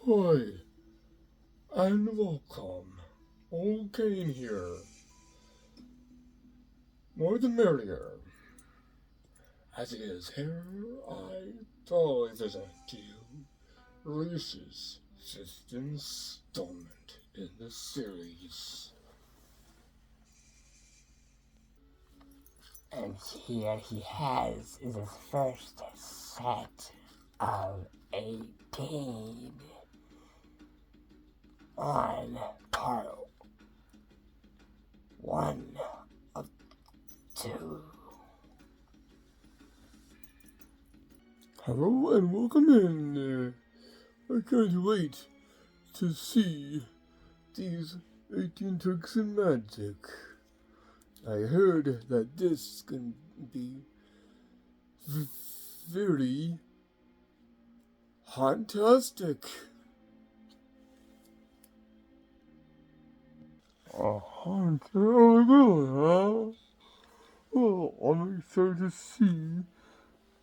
Hi, and welcome. All came here. More the merrier. As it is here, I thought visit to you. Releases fifth installment in the series. And here he has is his first set of 18 on part 1 of 2. Hello and welcome in. I can't wait to see these 18 tricks and magic. I heard that this can be very fantastic. A haunter? Oh, really, huh? Well, I'm excited to see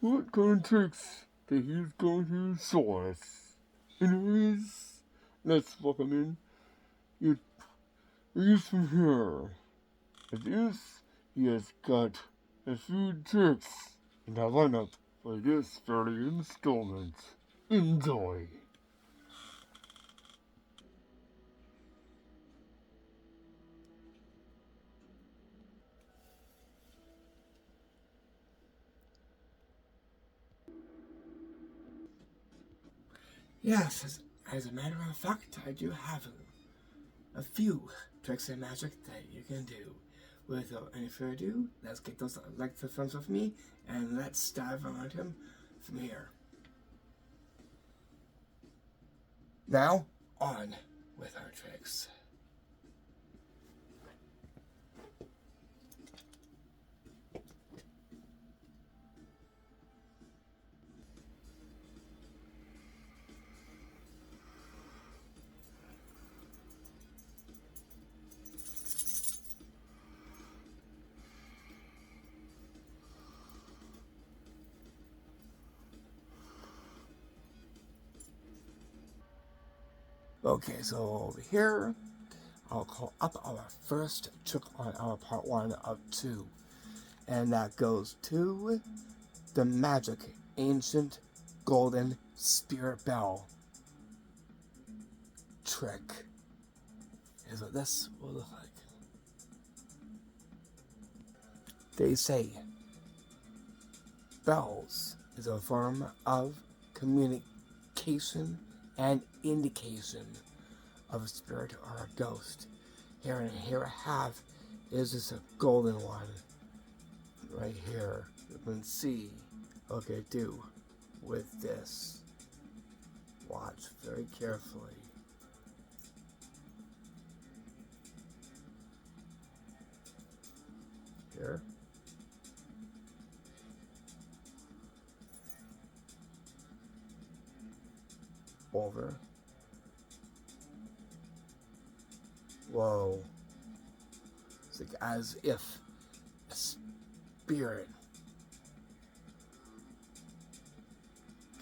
what kind of tricks that he's going to show us. Anyways, let's welcome in your release from here. It is, he has got a few tricks in the lineup for this very installment. Enjoy! Yes, as a matter of fact, I do have a few tricks and magic that you can do. Without any further ado, let's get those like the thumbs with me, and let's dive around him from here. Now, on with our tricks. Okay, so over here, I'll call up our first trick on our part 1 of 2. And that goes to the magic ancient golden spirit bell trick. Here's what this will look like. They say bells is a form of communication and indication of a spirit or a ghost. Here I have is this a golden one right here. You can see what I do with this. Watch very carefully. Here. Over. Whoa. It's like as if a spirit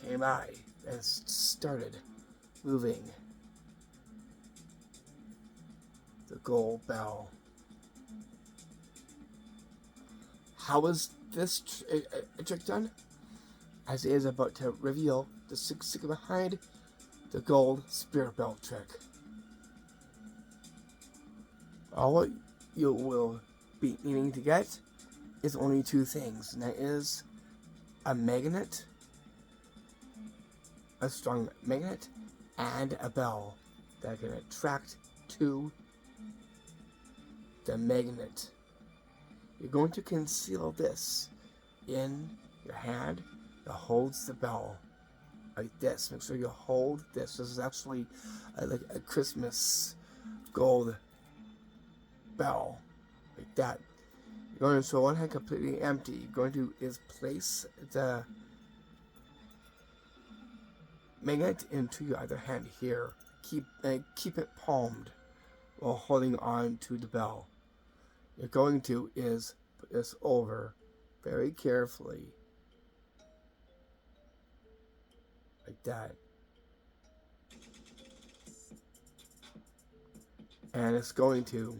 came by and started moving the gold bell. How is this trick done? As it is about to reveal the secret behind the gold spirit bell trick. All what you will be needing to get is only 2 things, and that is a magnet, a strong magnet, and a bell that can attract to the magnet. You're going to conceal this in your hand that holds the bell like this. Make sure you hold this. This is actually like a Christmas gold bell like that. You're going to show one hand completely empty. You're going to place the magnet into your other hand here. Keep it palmed while holding on to the bell. You're going to is put this over very carefully like that. and it's going to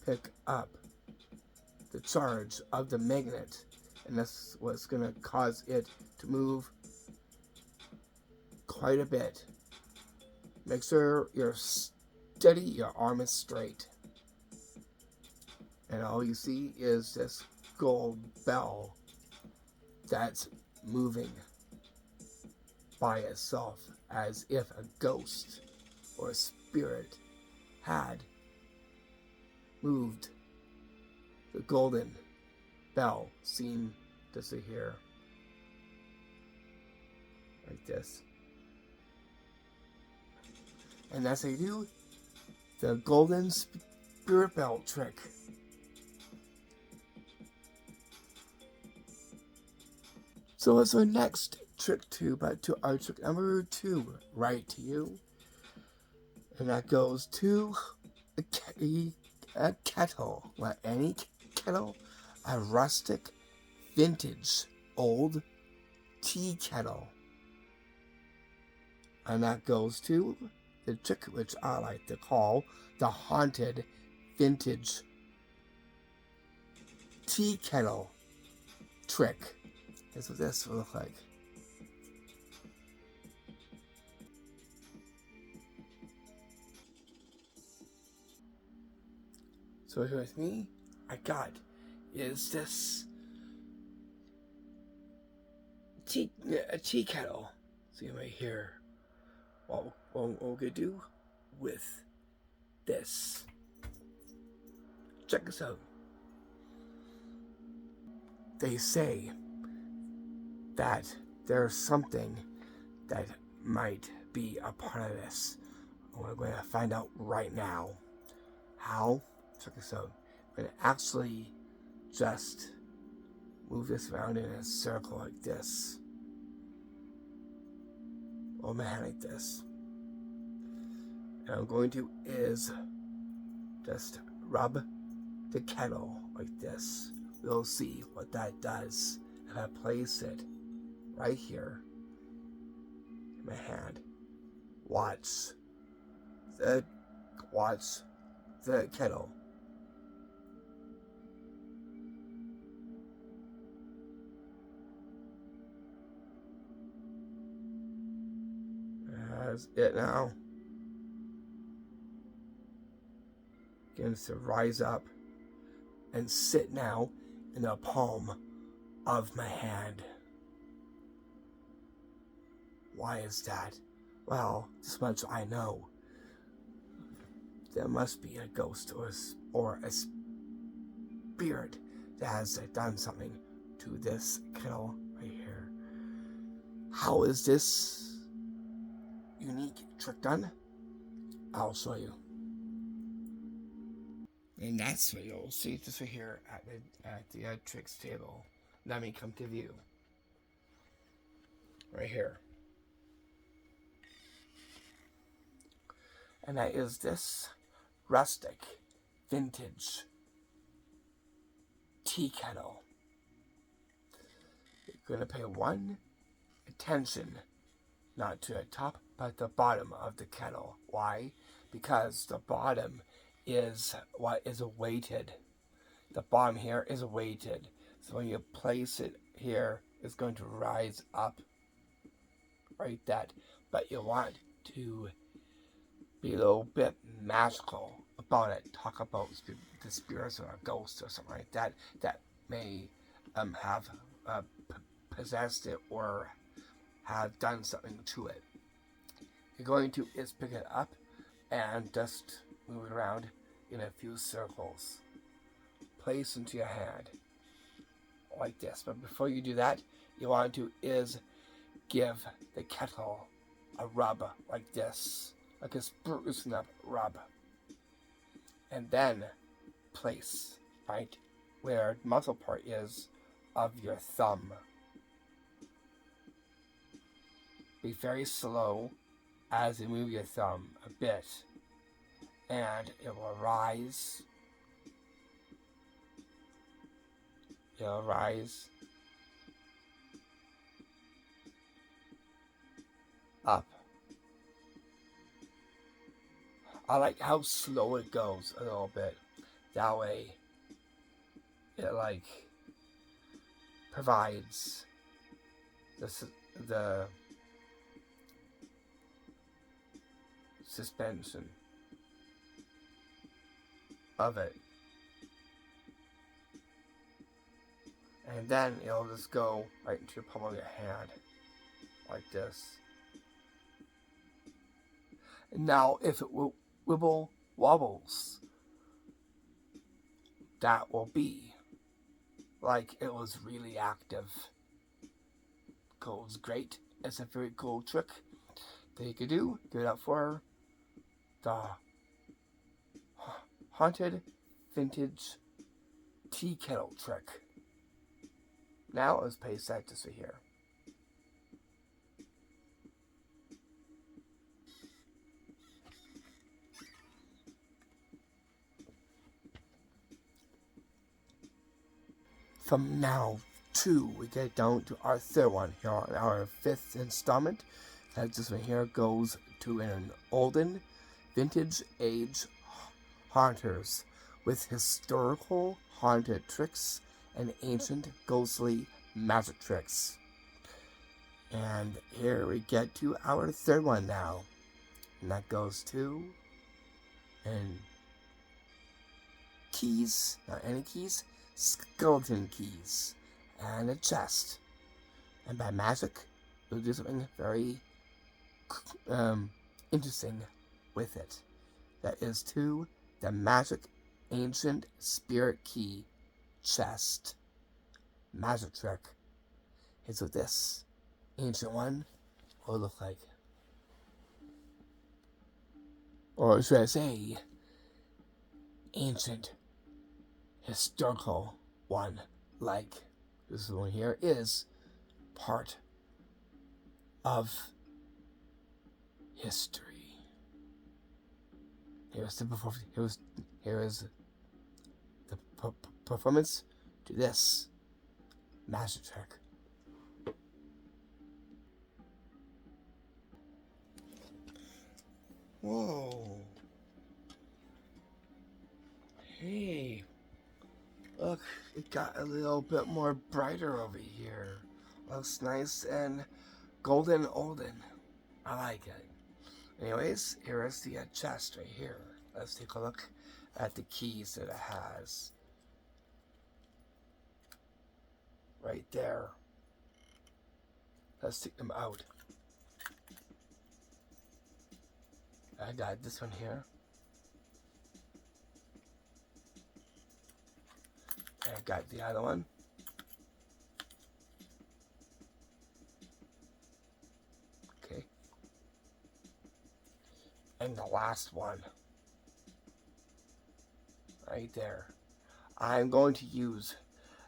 pick up the charge of the magnet, and that's what's going to cause it to move quite a bit. Make sure you're steady, your arm is straight. And all you see is this gold bell that's moving by itself, as if a ghost or a spirit had moved. The golden bell seemed to sit here like this. And that's how you do the golden spirit bell trick. So what's our next trick 2, but to our trick number 2, right to you. And that goes to a kettle, like any kettle, a rustic, vintage, old tea kettle. And that goes to the trick which I like to call the haunted vintage tea kettle trick. That's what this will look like. So here with me, I got is this a tea kettle. See right here. What we're gonna do with this. Check this out. They say that there's something that might be a part of this. We're going to find out right now. How? Check this out. I'm going to actually just move this around in a circle like this. Hold my hand like this. And I'm going to is just rub the kettle like this. We'll see what that does if I place it right here in my hand. Watch the kettle. That's it now. Begins to rise up and sit now in the palm of my hand. Why is that? Well, this much I know. There must be a ghost or a spirit that has done something to this kettle right here. How is this unique trick done? I'll show you. And that's what you'll see just right here at the tricks table. Let me come to view. Right here. And that is this rustic, vintage tea kettle. You're going to pay one attention, not to the top, but the bottom of the kettle. Why? Because the bottom is what is weighted. The bottom here is weighted. So when you place it here, it's going to rise up. Right that. But you want to be a little bit magical about it. Talk about the spirits or a ghost or something like that that may have possessed it or have done something to it. You're going to pick it up and just move it around in a few circles. Place into your hand like this. But before you do that, you want to give the kettle a rub like this, like a sprucing up rub. And then place right where the muscle part is of your thumb. Be very slow as you move your thumb a bit, and it will rise. It'll rise up. I like how slow it goes a little bit. That way, it like provides the suspension of it. And then it'll just go right into your palm of your hand, like this. And now, if it wobbles, that will be like it was really active. Goes great. It's a very cool trick that you can do. Give it up for the Haunted Vintage Tea Kettle trick. Now let's paste that just right here. From now to, we get down to our third one here on our fifth installment. That just right here goes to an olden VintageAge haunters with historical haunted tricks and ancient ghostly magic tricks. And here we get to our third one now. And that goes to keys, not any keys, skeleton keys, and a chest. And by magic, we'll do something very interesting with it. That is to the magic ancient spirit key chest magic trick. Here's what this ancient one will look like. Or should I say, ancient historical one, like this one here is part of history. Here is the performance to this magic trick. Whoa. Hey. Look, it got a little bit more brighter over here. Looks nice and golden olden. I like it. Anyways, here is the chest right here. Let's take a look at the keys that it has. Right there. Let's take them out. I got this one here. And I got the other one. Okay. And the last one. Right there. I'm going to use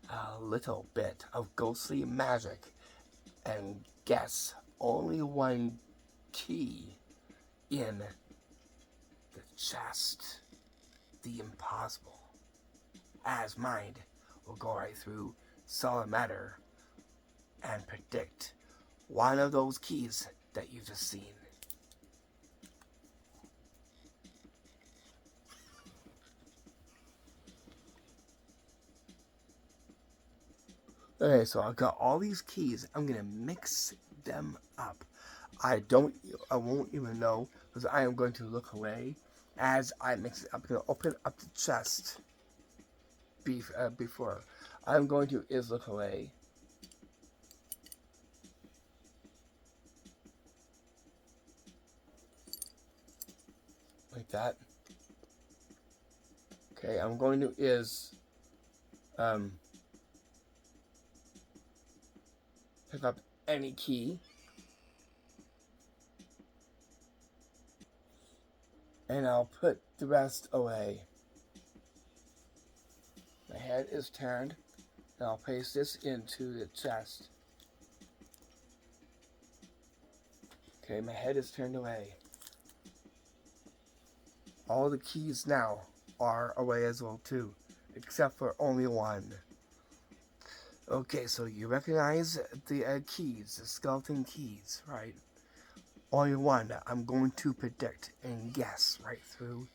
a little bit of ghostly magic and guess only one key in the chest. The impossible. As mind will go right through solid matter and predict one of those keys that you've just seen. Okay, so I've got all these keys. I'm gonna mix them up. I won't even know because I am going to look away as I mix it up. I'm gonna open up the chest before. I'm going to look away. Like that. Okay, I'm going to pick up any key. And I'll put the rest away. My head is turned. And I'll paste this into the chest. Okay, my head is turned away. All the keys now are away as well too, except for only one. Okay, so you recognize the keys, the skeleton keys, right? only one that I'm going to predict and guess right through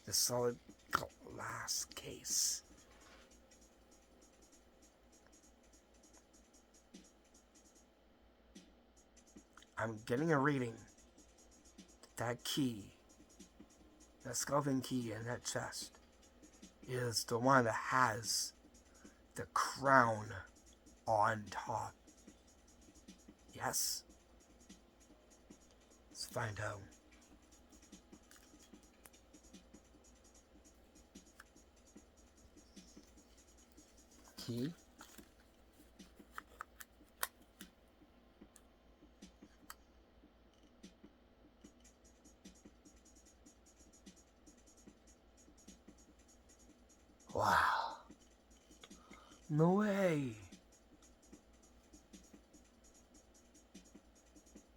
the solid glass case. I'm getting a reading. That key, that skeleton key in that chest, is the one that has the crown on top. Yes? Let's find out. Key. Wow. No way.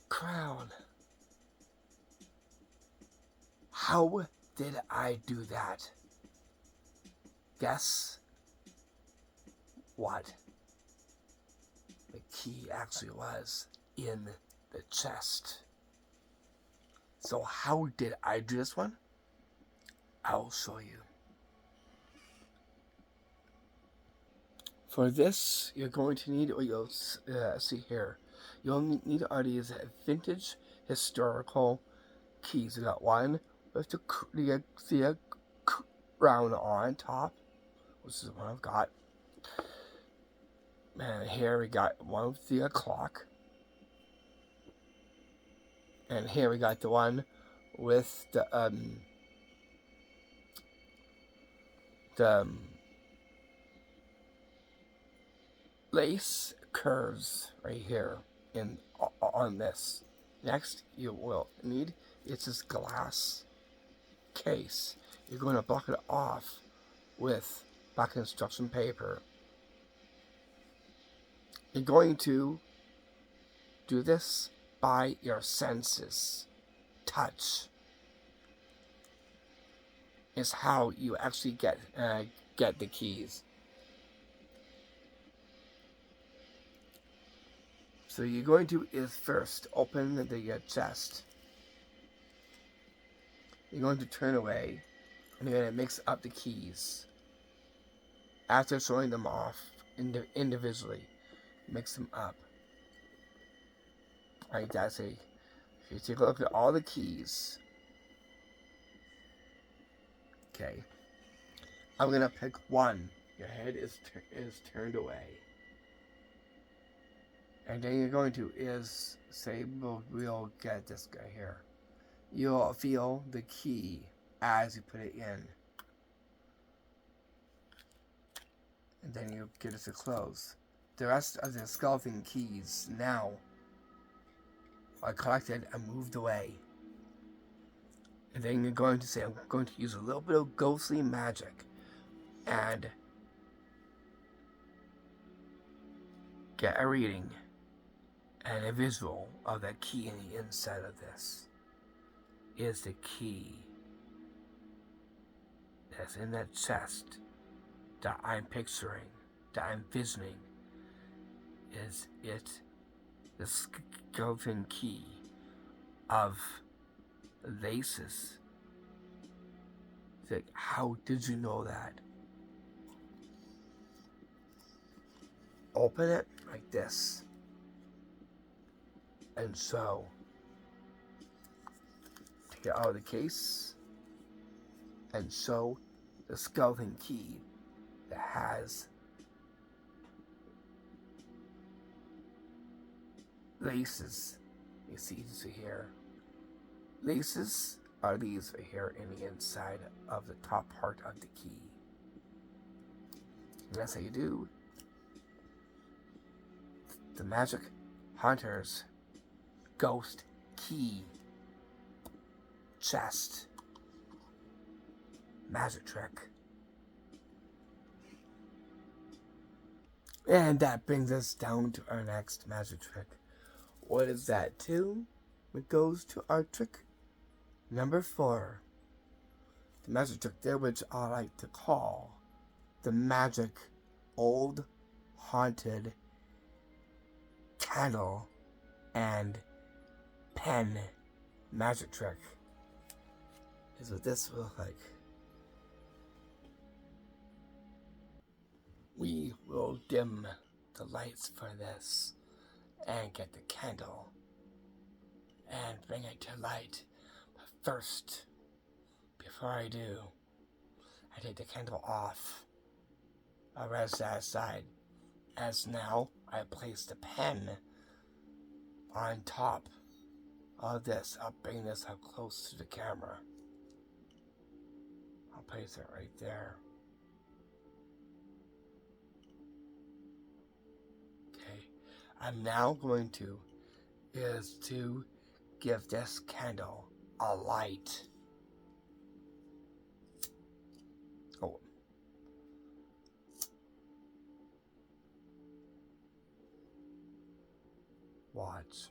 Crown. How did I do that? Guess what the key actually was in the chest. So how did I do this one? I'll show you. For this, you're going to need what you'll see here. You'll need all these vintage historical keys. You got one with the crown on top, which is the one I've got. And here we got one with the clock. And here we got the one with the lace curves right here on this. Next, you will need it's this glass case. You're going to block it off with black construction paper. You're going to do this by your senses. Touch is how you actually get the keys. So you're going to is first open the chest. You're going to turn away, and you're going to mix up the keys. After showing them off individually, mix them up. Like that. So if you take a look at all the keys, okay, I'm gonna pick one. Your head is turned away, and then you're going to say we'll get this guy here. You'll feel the key as you put it in, and then you get it to close. The rest of the skeleton keys now are collected and moved away. And then you're going to say, I'm going to use a little bit of ghostly magic and get a reading and a visual of that key in the inside of this. Is the key that's in that chest that I'm picturing, that I'm visioning. Is it the skeleton key of laces? Like, how did you know that? Open it like this. And so, take it out of the case and show the skeleton key that has laces. You see here. Laces are these right here in the inside of the top part of the key. And that's how you do the Magic Hunters Ghost Key Chest magic trick. And that brings us down to our next magic trick. What is that too? It goes to our trick number 4. The magic trick there, which I like to call the magic old haunted candle and pen magic trick is what this will look like. We will dim the lights for this and get the candle and bring it to light. But first, before I do, I take the candle off. I'll rest that aside. As now, I place the pen on top of this. I'll bring this up close to the camera. I'll place it right there. Okay. I'm now going to give this candle a light. Oh. Watch.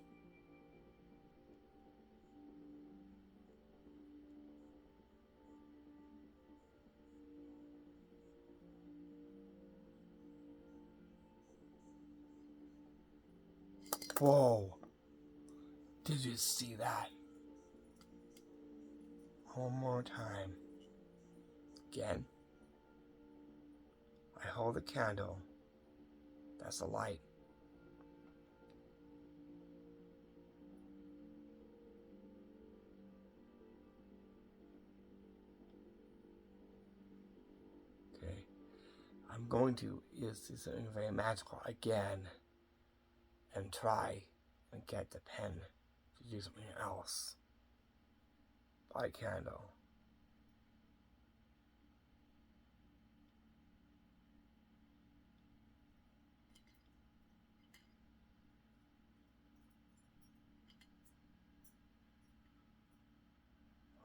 Whoa. Did you see that? One more time. Again. I hold the candle. That's a light. Okay. I'm going to use something very magical again and try and get the pen to do something else. Light candle.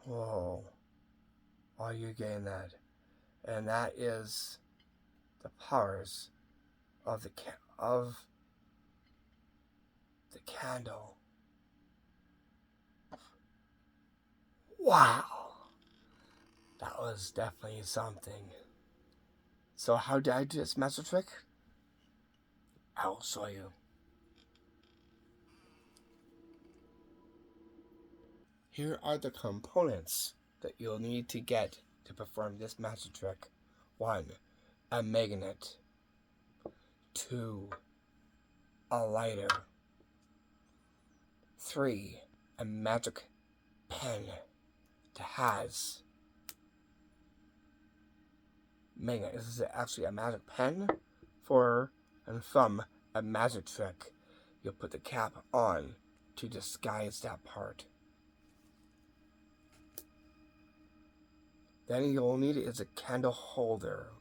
Whoa. Are you getting that? And that is the powers of the candle. Wow. That was definitely something. So how did I do this magic trick? I'll show you. Here are the components that you'll need to get to perform this magic trick. 1. A magnet. 2. A lighter. 3. A magic pen that has magnet. This is actually a magic pen for and from a magic trick. You'll put the cap on to disguise that part. Then you'll need is a candle holder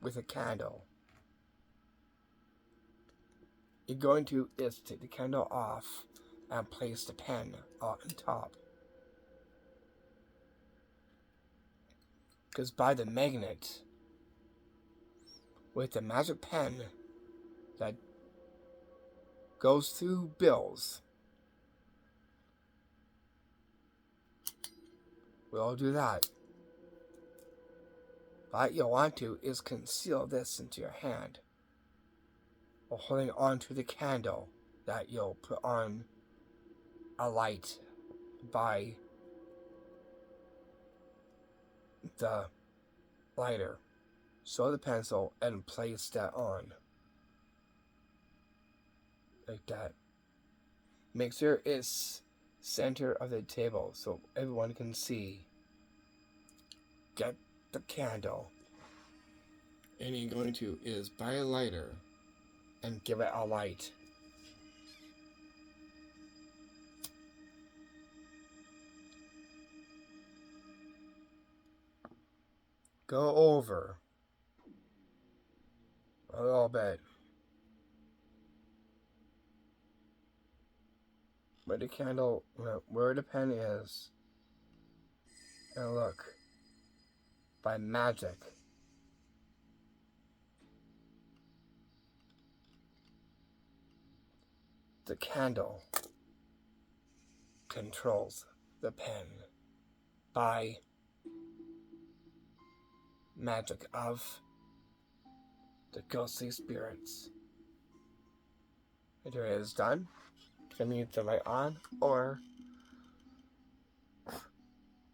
with a candle. You're going to take the candle off and place the pen on top. Because by the magnet, with the magic pen that goes through bills, we'll do that. What you'll want to is conceal this into your hand while holding on to the candle that you'll put on a light by the lighter. Show the pencil and place that on. Like that. Make sure it's center of the table so everyone can see. Get the candle. And you're going to is buy a lighter and give it a light. Go over a little bit where the candle, where the pen is, and look, by magic, the candle controls the pen by magic of the ghostly spirits. Either it is done, to mute the light on, or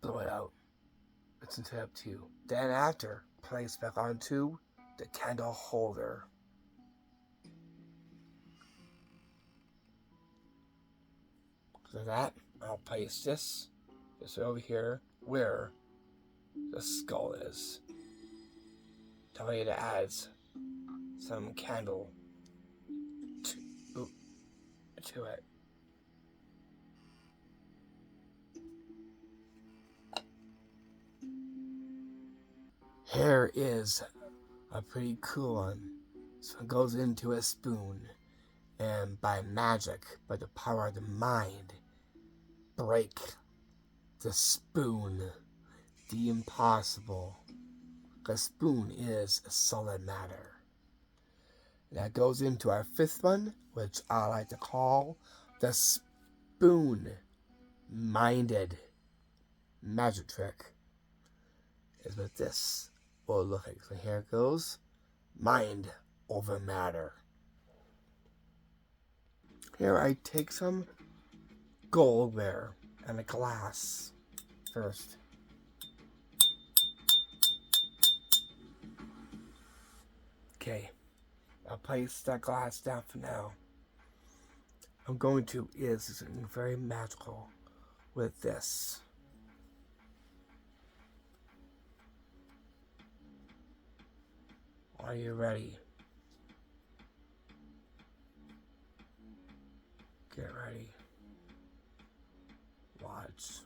blow it out. It's entirely up to you. Then after, place back onto the candle holder. After that, I'll place this just over here where the skull is. Tell you to add some candle to it. Here is a pretty cool one. So it goes into a spoon, and by magic, by the power of the mind, break the spoon. The impossible. The spoon is solid matter. That goes into our fifth one, which I like to call the spoon-minded magic trick. Is what this will look like. So here it goes. Mind over matter. Here I take some goldware and a glass first. Okay, I'll place that glass down for now. I'm going to is something very magical with this. Are you ready? Get ready. Watch.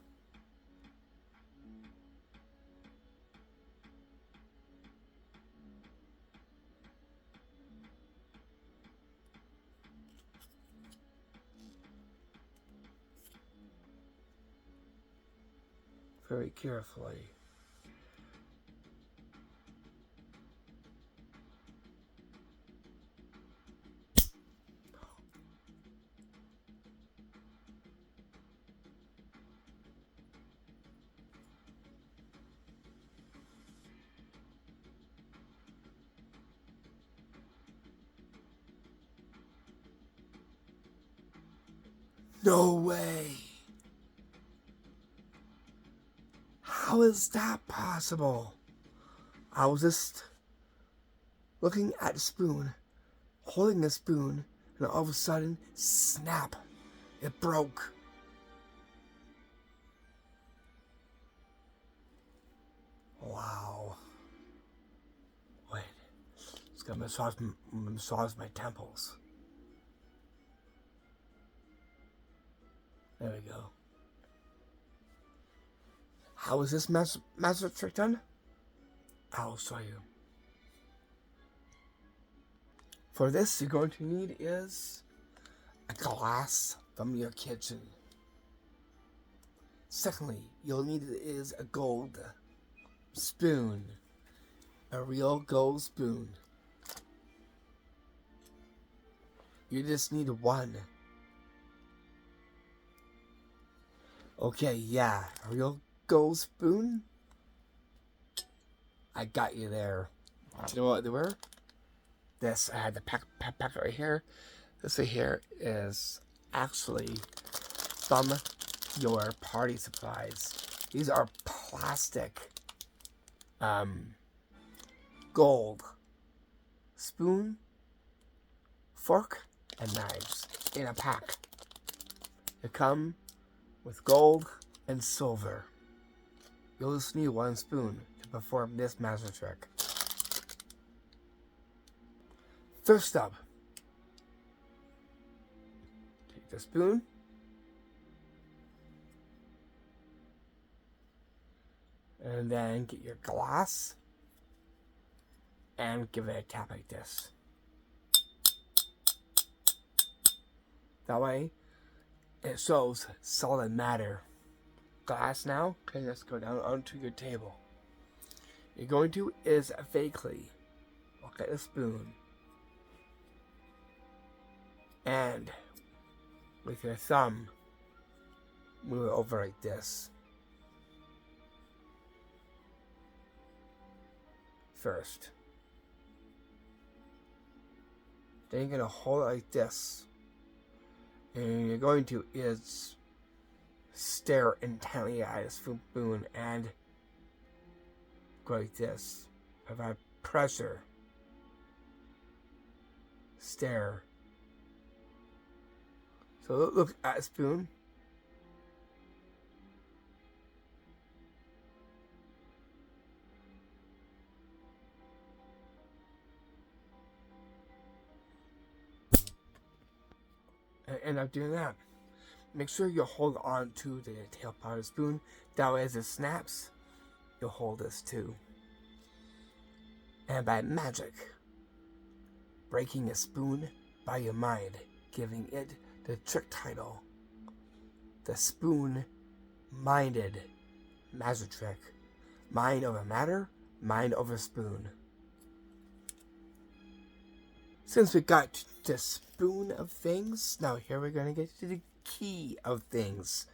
Very carefully. No way! How is that possible? I was just looking at the spoon, holding the spoon, and all of a sudden, snap! It broke. Wow. Wait. It's gonna massage my temples. There we go. How is this magic trick done? I'll show you. For this, you're going to need is a glass from your kitchen. Secondly, you'll need is a gold spoon. A real gold spoon. You just need one. Okay, yeah, a real gold spoon. I got you there. You know what they were? This, I had the pack right here. This right here is actually from your party supplies. These are plastic gold spoon, fork, and knives in a pack. They come with gold and silver. You'll just need one spoon to perform this magic trick. First up, take the spoon and then get your glass and give it a tap like this. That way, it shows solid matter. Glass now, okay, let's go down onto your table. You're going to is vaguely look at the spoon and with your thumb move it over like this. First. Then you're going to hold it like this. And you're going to is stare intently at his spoon and go like this. Provide pressure. Stare. So look at the spoon. And end up doing that. Make sure you hold on to the tail part of the spoon. That way as it snaps, you'll hold this too. And by magic, breaking a spoon by your mind, giving it the trick title, the Spoon-Minded Magic Trick. Mind over matter, mind over spoon. Since we got the spoon of things, now here we're going to get to the key of things.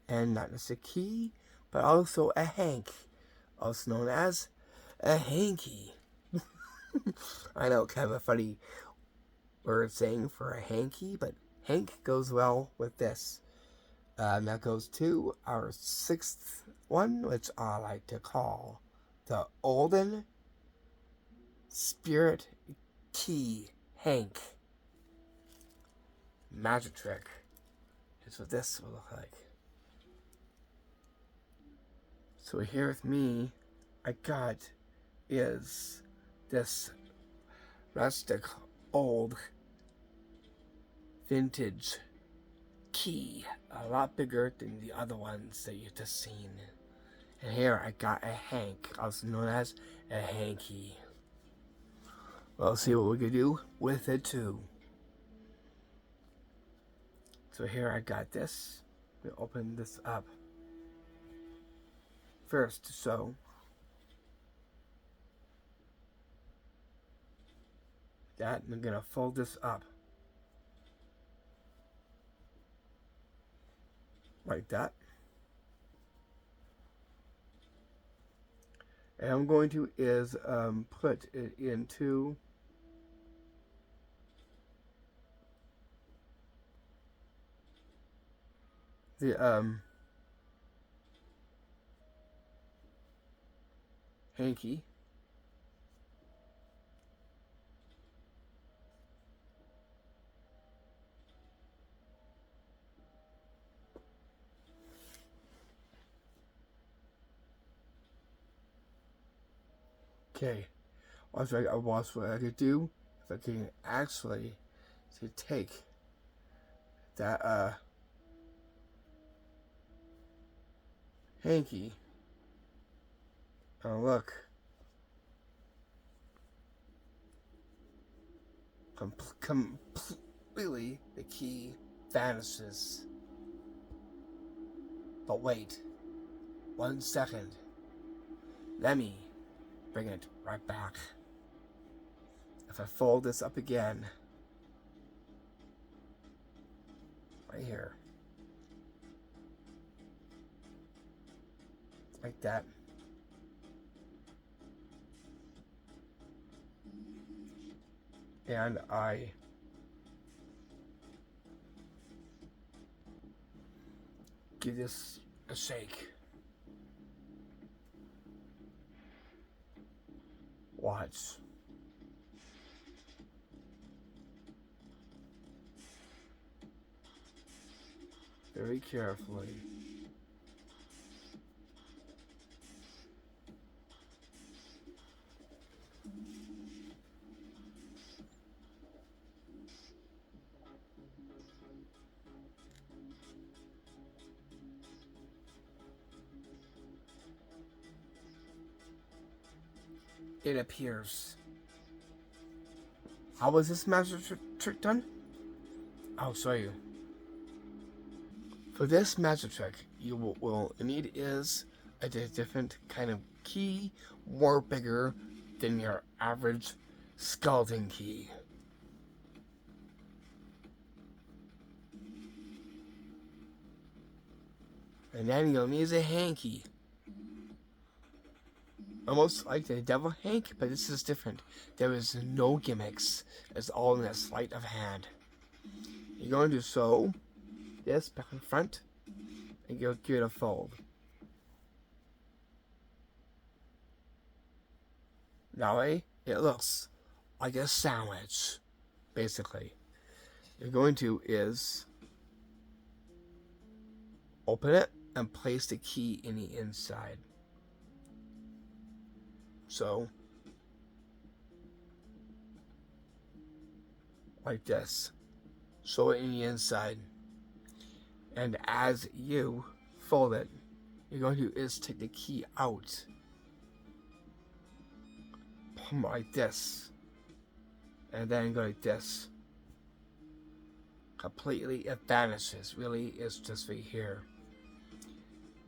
And not just a key, but also a hank, also known as a hanky. I know, kind of a funny word saying for a hanky, but hank goes well with this. That goes to our sixth one, which I like to call the Olden Spirit Key Hank Magic Trick. Here's what this will look like. So here with me, I got is this rustic old vintage key, a lot bigger than the other ones that you've just seen. And here I got a hank, also known as a hanky. Well, let's see what we can do with it too. So here I got this. We open this up first, so that I'm gonna fold this up like that, and I'm going to put it into the hanky. Okay, what I could do, if I can actually take that hanky, and look, completely the key vanishes. But wait, 1 second, let me bring it right back. If I fold this up again, right here, like that, and I give this a shake. Watch. Very carefully. It appears. How was this magic trick done? I'll show you. For this magic trick, you will need is a different kind of key, more bigger than your average skeleton key. And then you'll need a hanky. Almost like the devil hank, but this is different. There is no gimmicks. It's all in a sleight of hand. You're going to sew this back in front, and give it a fold. That way, it looks like a sandwich, basically. You're going to is open it and place the key in the inside. So, like this. Show it in the inside. And as you fold it, you're going to is take the key out. Pump like this. And then go like this. Completely, it vanishes. Really, it's just right here.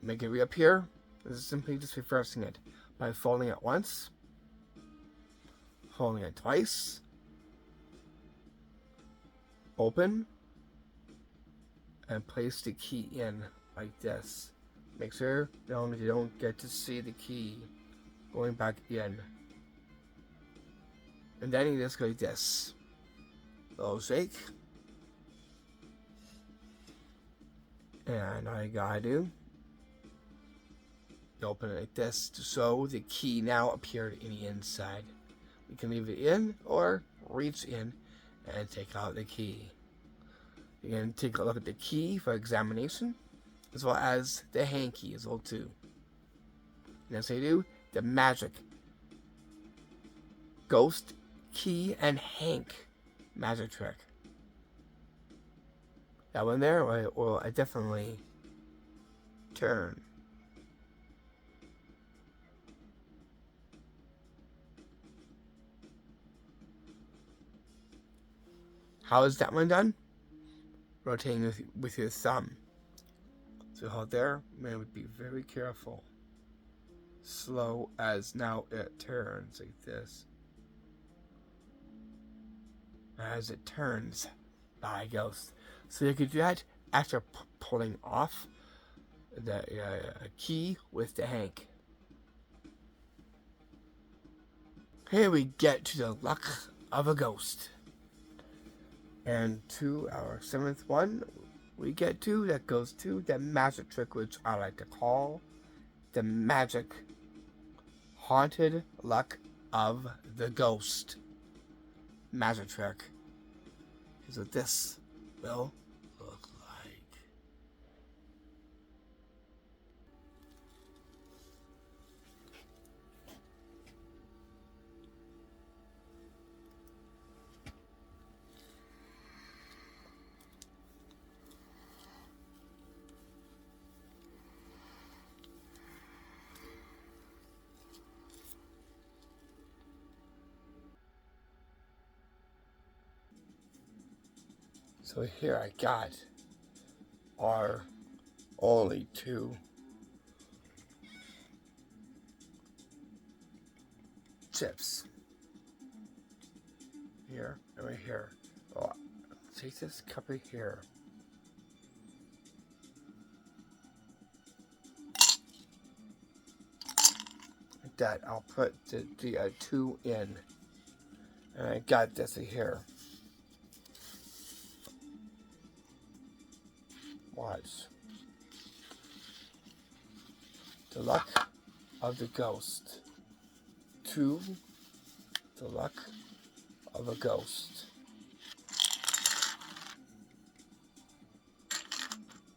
Make it reappear. This is simply just reversing it by folding it once, folding it twice, open, and place the key in like this. Make sure you don't get to see the key going back in. And then you just go like this. Little shake. And all you gotta do, you open it like this to show the key now appeared in the inside. You can leave it in or reach in and take out the key. You can take a look at the key for examination, as well as the hanky as well too. And as I do, the magic ghost key and hank magic trick. That one there will definitely turn. How is that one done? Rotating with your thumb. So hold there, man, would be very careful. Slow as now it turns like this. As it turns by ghost. So you could do that after pulling off the key with the hank. Here we get to the luck of a ghost. And to our 7th one, we get to, that goes to the magic trick, which I like to call the magic haunted luck of the ghost magic trick. Here's what this will look like. So here I got our only 2 chips. Here and right here. Oh, take this cup right here. Like that, I'll put the 2 in. And I got this right here. Watch. The luck of the ghost. 2. The luck of a ghost.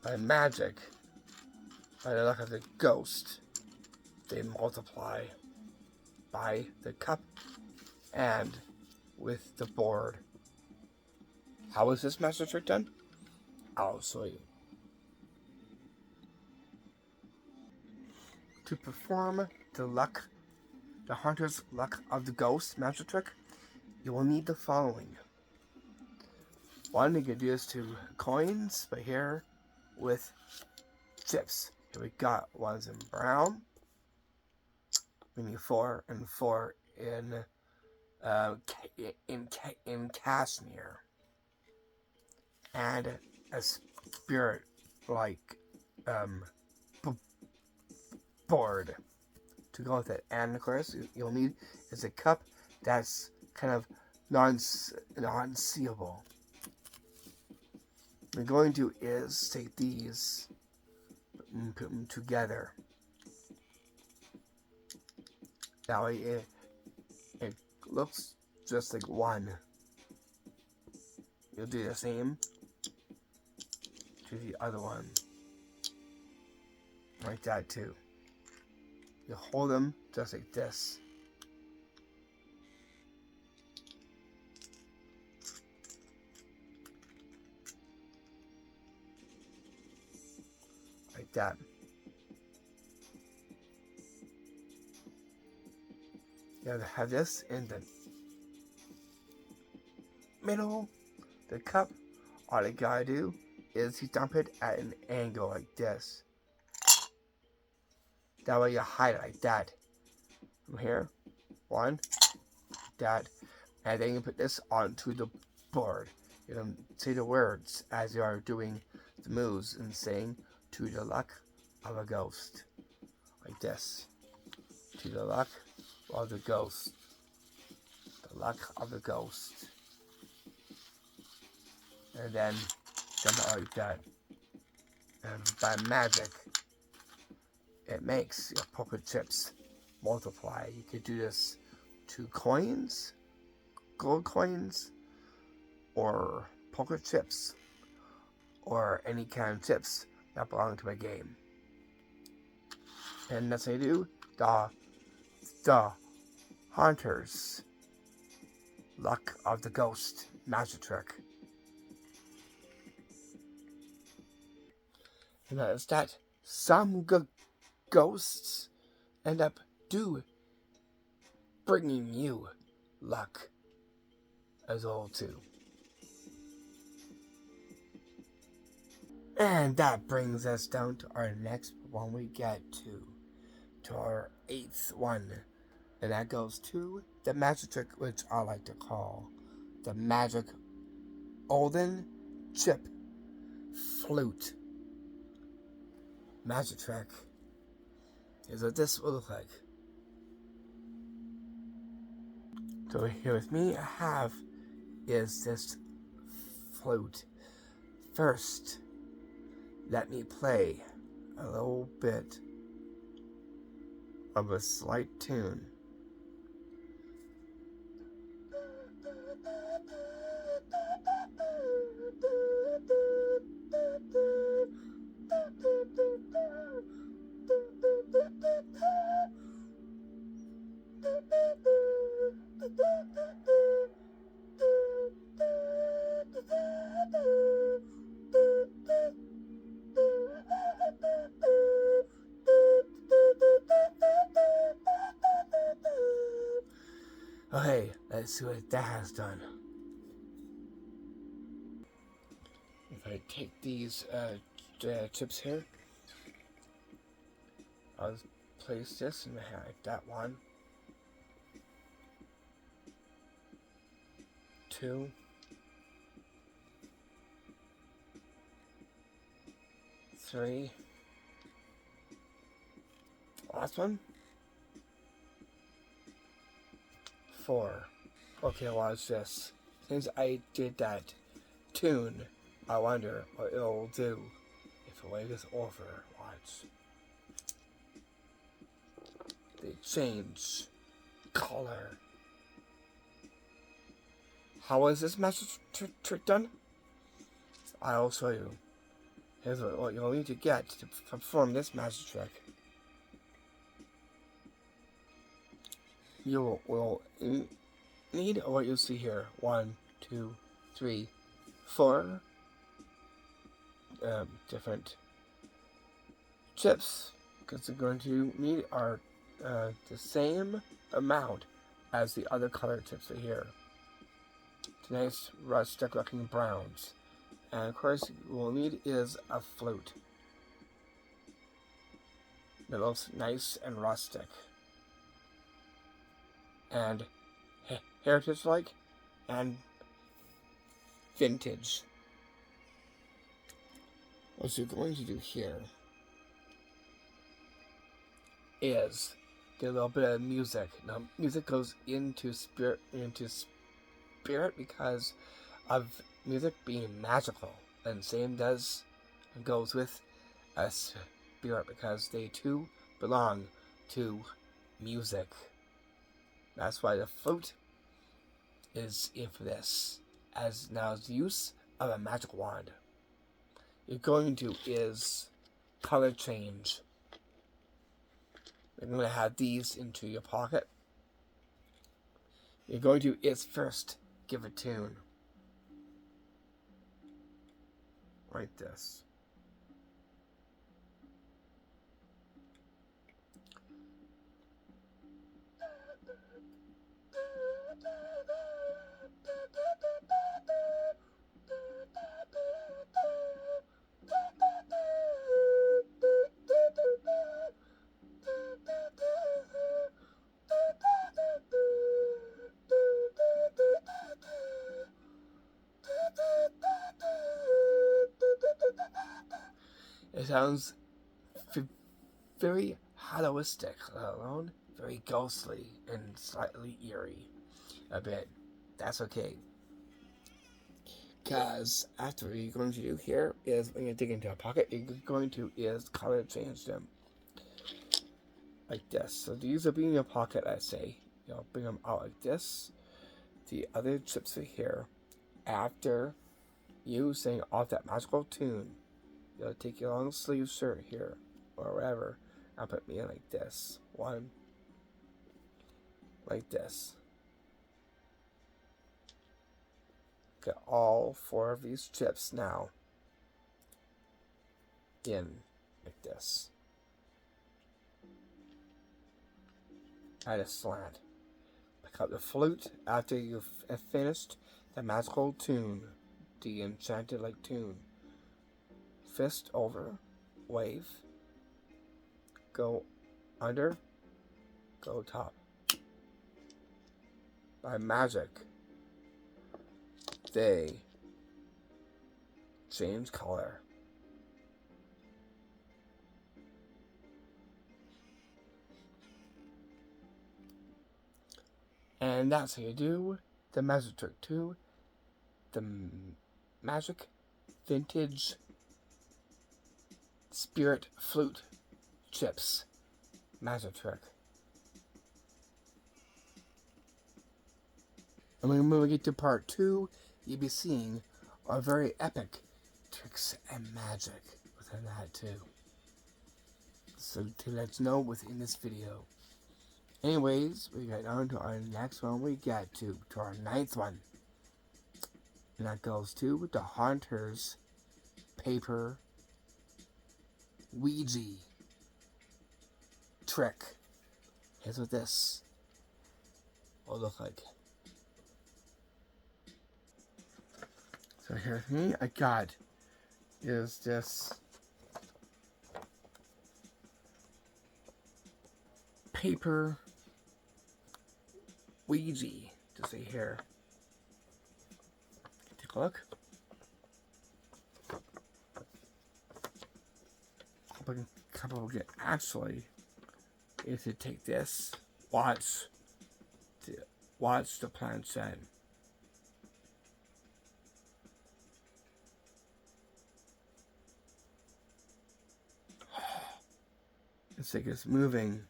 By magic, by the luck of the ghost, they multiply by the cup and with the board. How is this master trick done? I'll show you. To perform the haunter's luck of the ghost magic trick, you will need the following. 1, you can do this to coins, but here with chips. Here we got ones in brown. We need 4 and 4 in cashmere, and a spirit like board to go with it. And of course, you'll need is a cup that's kind of non-seeable. We're going to is take these and put them together. That way it looks just like one. You'll do the same to the other one. Like that too. You hold them just like this. Like that. You have to have this in the middle, the cup. All you gotta do is you dump it at an angle like this. That way you hide it like that. From here, one, that, and then you put this onto the board. You can say the words as you are doing the moves and saying, "To the luck of a ghost," like this. To the luck of the ghost. The luck of the ghost. And then dump it like that. And by magic, it makes your poker chips multiply. You could do this to coins, gold coins, or poker chips, or any kind of chips that belong to a game. And that's how you do the Haunter's Luck of the Ghost magic trick. And notice that some ghosts end up bringing you luck as well too. And that brings us down to our next one we get to our 8th one. And that goes to the magic trick, which I like to call the AnOlden chip flute magic trick. Is what this will look like. So here with me I have is this flute. First, let me play a little bit of a slight tune. Okay, let's see what that has done. If I take these chips here, I'll place this in the hand like that. 1, 2, 3. Last one. 4. Okay, watch this. Since I did that tune, I wonder what it'll do if I wave this over. Watch. They change color. How is this magic trick done? I'll show you. Here's what you'll need to get to perform this magic trick. You will need what you see here. 1, 2, 3, 4 different chips, because they're going to need are the same amount as the other color chips are here. Nice rustic looking browns. And of course, what we'll need is a flute that looks nice and rustic and heritage-like and vintage. What you're going to do here is get a little bit of music. Now, music goes into spirit because of music being magical, and same goes with a spirit because they too belong to music. That's why the flute is in for this, as now the use of a magic wand. You're going to is color change. You're going to have these into your pocket. You're going to is first give a tune. Like this. It sounds very hollowistic, let alone very ghostly and slightly eerie a bit. That's okay. Because after what you're going to do here is when you dig into a pocket, you're going to is color change them. Like this. So these will be in your pocket, I say. You'll bring them out like this. The other chips are here. After you sing off that magical tune, you'll take your long sleeve shirt here, or whatever, and put me in like this. One. Like this. Get all 4 of these chips now in like this. At a slant. Pick up the flute after you've finished the magical tune, the enchanted like tune. Fist over, wave, go under, go top. By magic, they change color. And that's how you do the magic trick 2, the magic vintage spirit flute chips magic trick. And when we get to part 2, you'll be seeing our very epic tricks and magic within that too. So to let you know within this video. Anyways, we get on to our next one. We get to our 9th one. And that goes to the Haunter's paper Ouija trick. Here's what this will look like. So here's me. I got is this paper Ouija. To see here. Take a look. Couple will get actually is to take this, watch the planchette. It's like it's moving.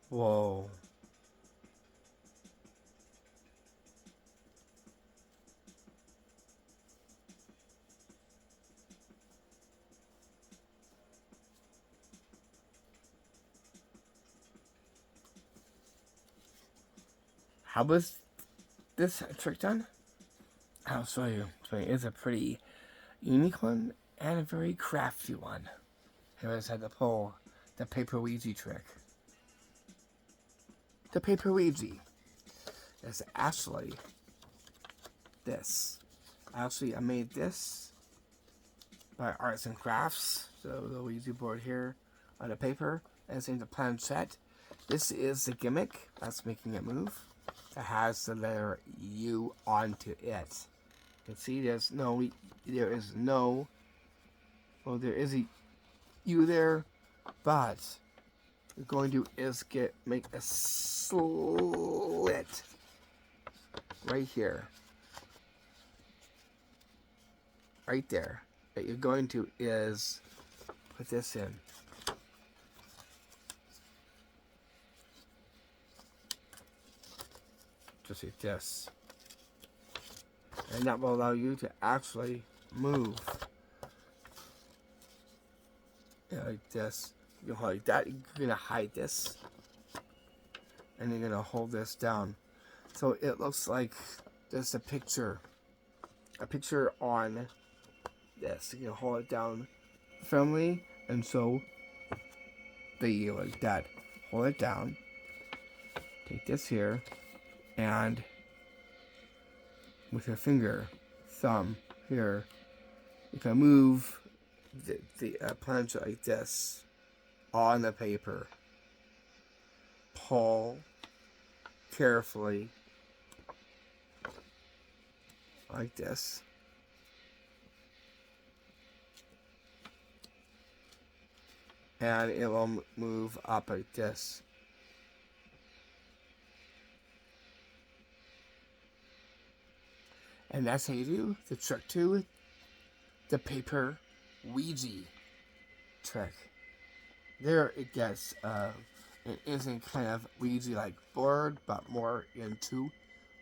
Whoa. How was this trick done? I'll show you. It's a pretty unique one and a very crafty one. Here I just had to pull the paper Ouija trick. The paper Ouija is actually this. Actually, I made this by Arts and Crafts. So the Ouija board here on the paper, and in the planchette. This is the gimmick that's making it move. It has the letter U onto it. You can see there is no, well, there is a U there, but we're going to make a slit right here. right there that you're going to is put this in. Just like this. And that will allow you to actually move. Yeah, like this. You hold like that. You're going to hide this. And you're going to hold this down. So it looks like there's a picture on this. You can hold it down firmly, and so you like that. Hold it down. Take this here, and with your finger, thumb here, you can move the plunger like this on the paper. Pull carefully like this. And it will move up like this. And that's how you do the trick 2, the paper Ouija trick. There it gets, it isn't kind of Ouija-like board, but more into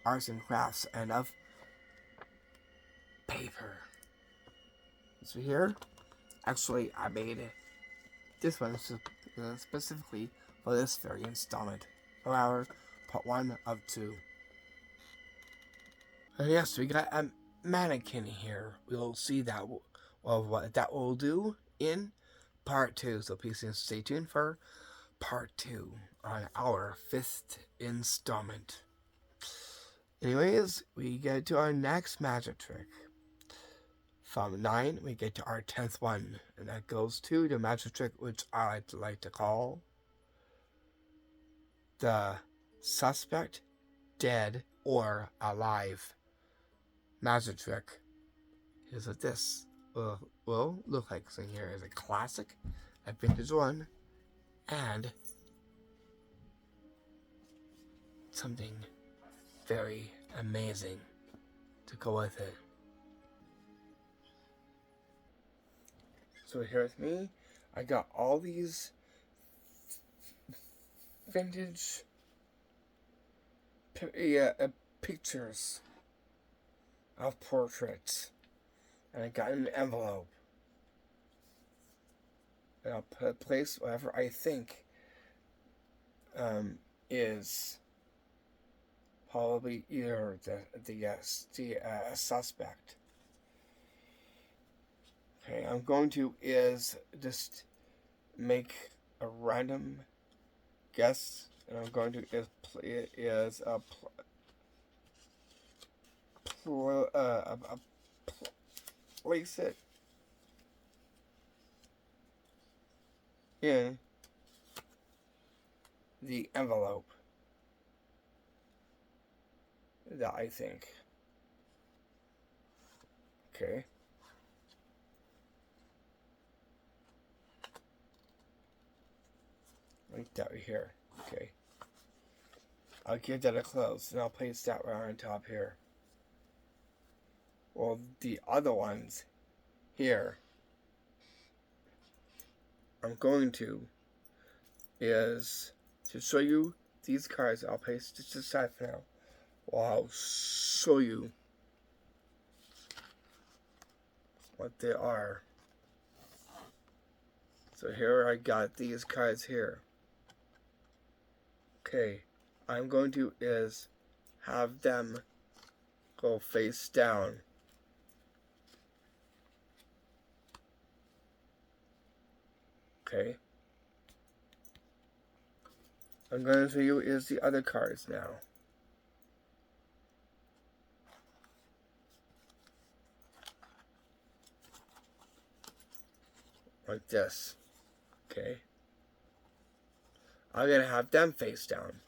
arts and crafts and of paper. So here, actually, I made this one specifically for this very installment of our Pt1 of 2. And yes, we got a mannequin here. We'll see that what that will do in part 2. So please stay tuned for part 2 on our 5th installment. Anyways, we get to our next magic trick. From 9, we get to our 10th one, and that goes to the magic trick which I like to call the suspect dead or alive magic trick. Here's what this will look like. So here is a classic, a vintage one, and something very amazing to go with it. So here's me. I got all these vintage pictures of portraits, and I got an envelope, and I'll place whatever I think is probably either the suspect. Okay, I'm going to just make a random guess, and I'm going to place it in the envelope that I think. Okay. Like that right here. Okay. I'll give that a close, and I'll place that right on top here. Well, the other ones here, I'm going to show you these cards. I'll place just aside for now. Well, I'll show you what they are. So here I got these cards here. Okay, I'm going to have them go face down. Okay. I'm going to show you the other cards now. Like this. Okay. I'm going to have them face down.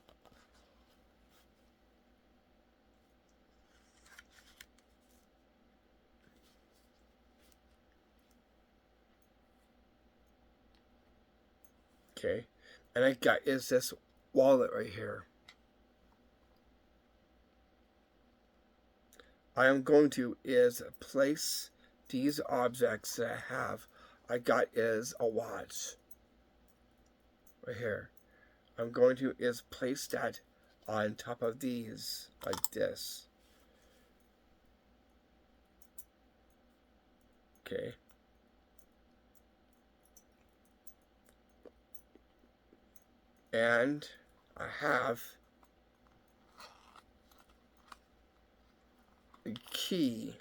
Okay. And I got this wallet right here. I am going to place these objects that I got is a watch. Right here. I'm going to is place that on top of these, like this. Okay. And I have a key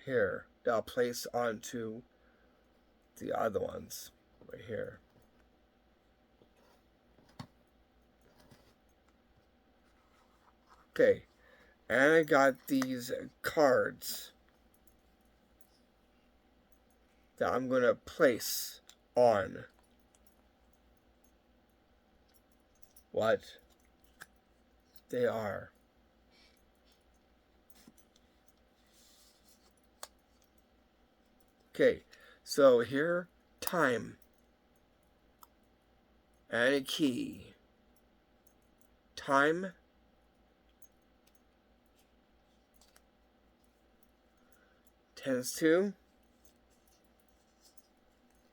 here that I'll place onto the other ones right here. Okay, and I got these cards that I'm going to place on what they are. Okay, so here, time, and a key. Time, tends to,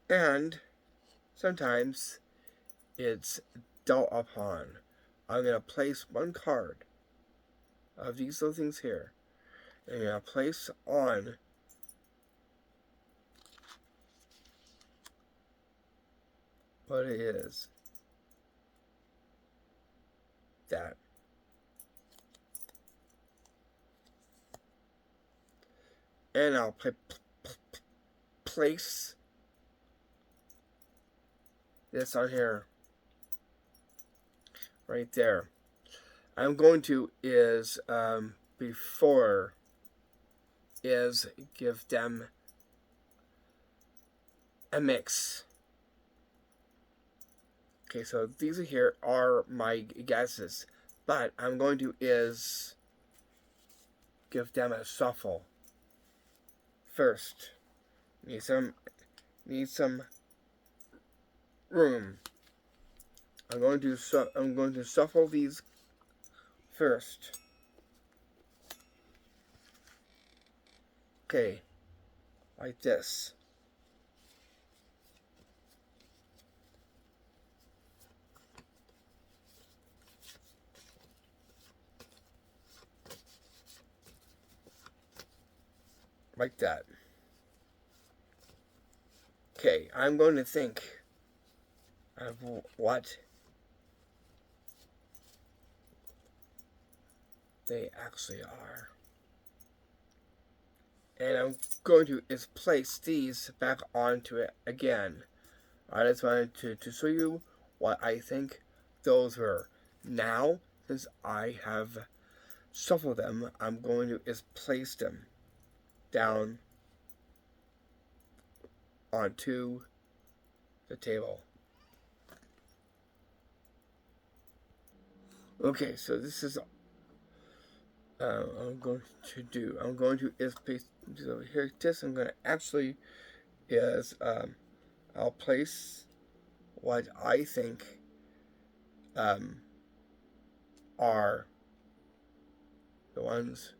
and sometimes it's dealt upon. I'm going to place one card of these little things here, and I'm going to place on what it is. That. And I'll place this on here. Right there. I'm going to before give them a mix. Okay, so these here are my guesses, but I'm going to give them a shuffle first. Need some room. I'm going to shuffle these first. Okay, like this. Like that. Okay, I'm going to think of what they actually are. And I'm going to place these back onto it again. I just wanted to show you what I think those were. Now, since I have shuffled them, I'm going to place them down onto the table. Okay, so this is I'm going to do. I'm going to place over here. This I'm going to actually I'll place what I think are the ones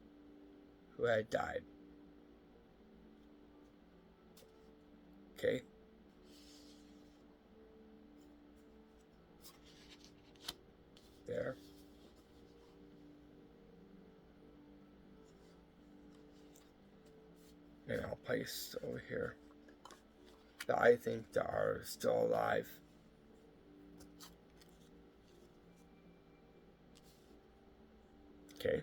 who had died. Okay. There. And I'll place over here that I think that are still alive. Okay.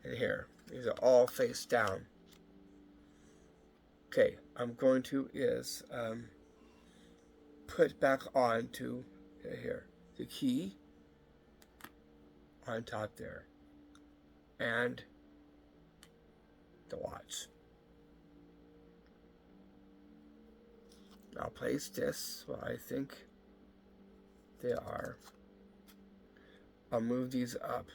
And here, these are all face down. Okay, I'm going to put back onto here the key on top there, and the watch. I'll place this where I think they are. I'll move these up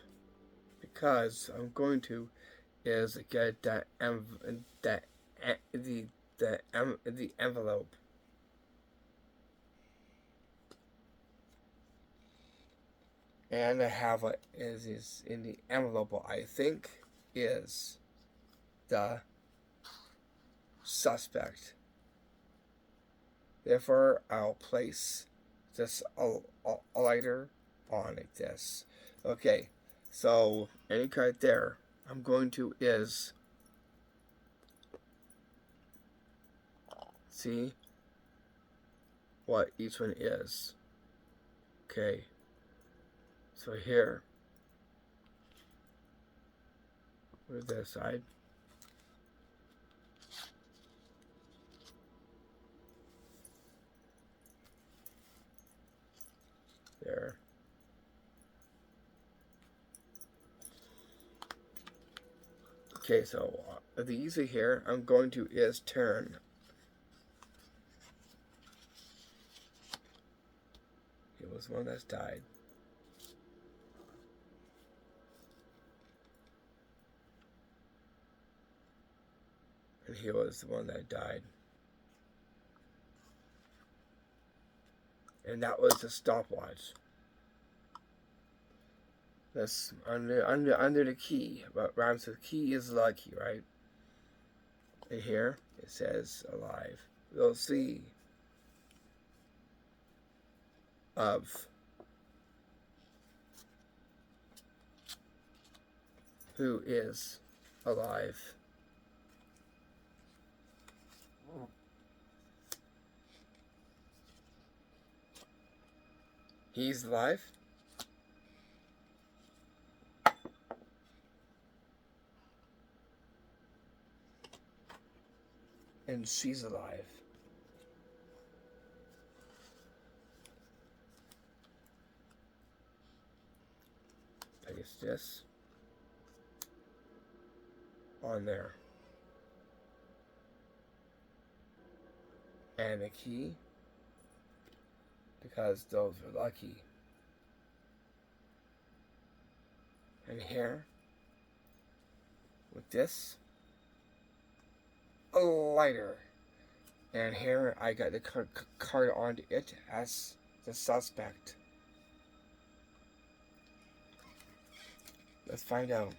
because I'm going to get the envelope. And I have what is in the envelope, what I think is the suspect. Therefore, I'll place this a lighter on like this. Okay, so any card there, I'm going to is see what each one is. Okay, so here, where's that side? There. Okay, so these are here. I'm going to is turn. Here was one that's died. And here was the one that died. And that was the stopwatch. That's under the key. But rhymes with key is lucky, right? And here it says alive. We'll see of who is alive. He's alive. And she's alive. Place this on there. And a key, because those are lucky. And here, with this, a lighter. And here I got the card onto it as the suspect. Let's find out.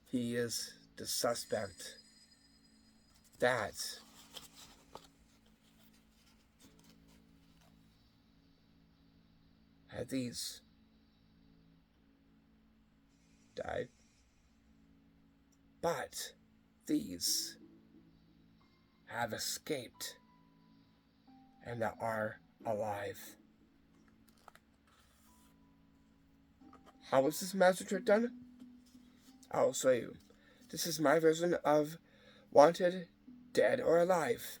He is the suspect that had these died, but these have escaped and that are alive. How was this magic trick done? I'll show you. This is my version of Wanted, Dead, or Alive.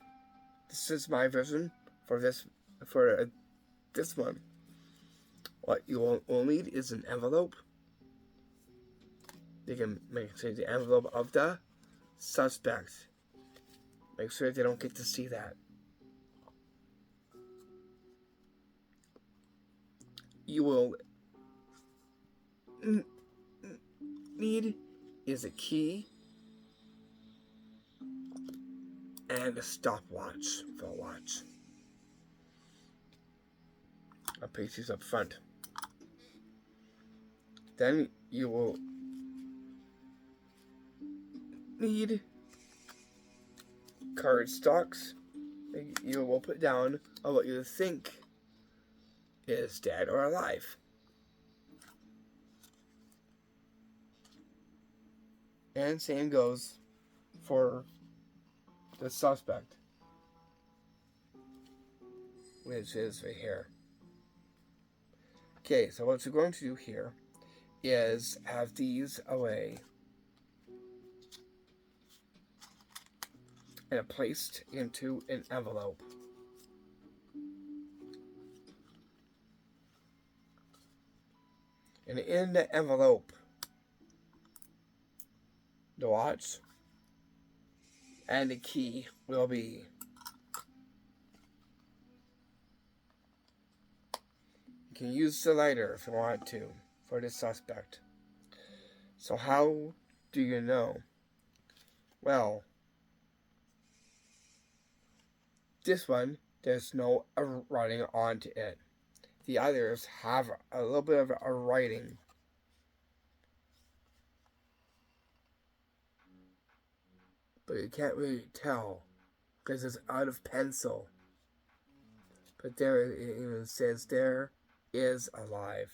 This is my version for this one. What you will need is an envelope. You can make sure the envelope of the suspect. Make sure they don't get to see that. You will need is a key and a stopwatch for a watch. I'll place these up front. Then you will need card stocks. You will put down on what you think is dead or alive. And same goes for the suspect, which is right here. Okay, so what you're going to do here is have these away and placed into an envelope. And in the envelope, the watch and the key will be. can use the lighter if you want to for the suspect. So how do you know? Well, this one, there's no writing onto it. The others have a little bit of a writing. But you can't really tell because it's out of pencil. But there it even says there is alive.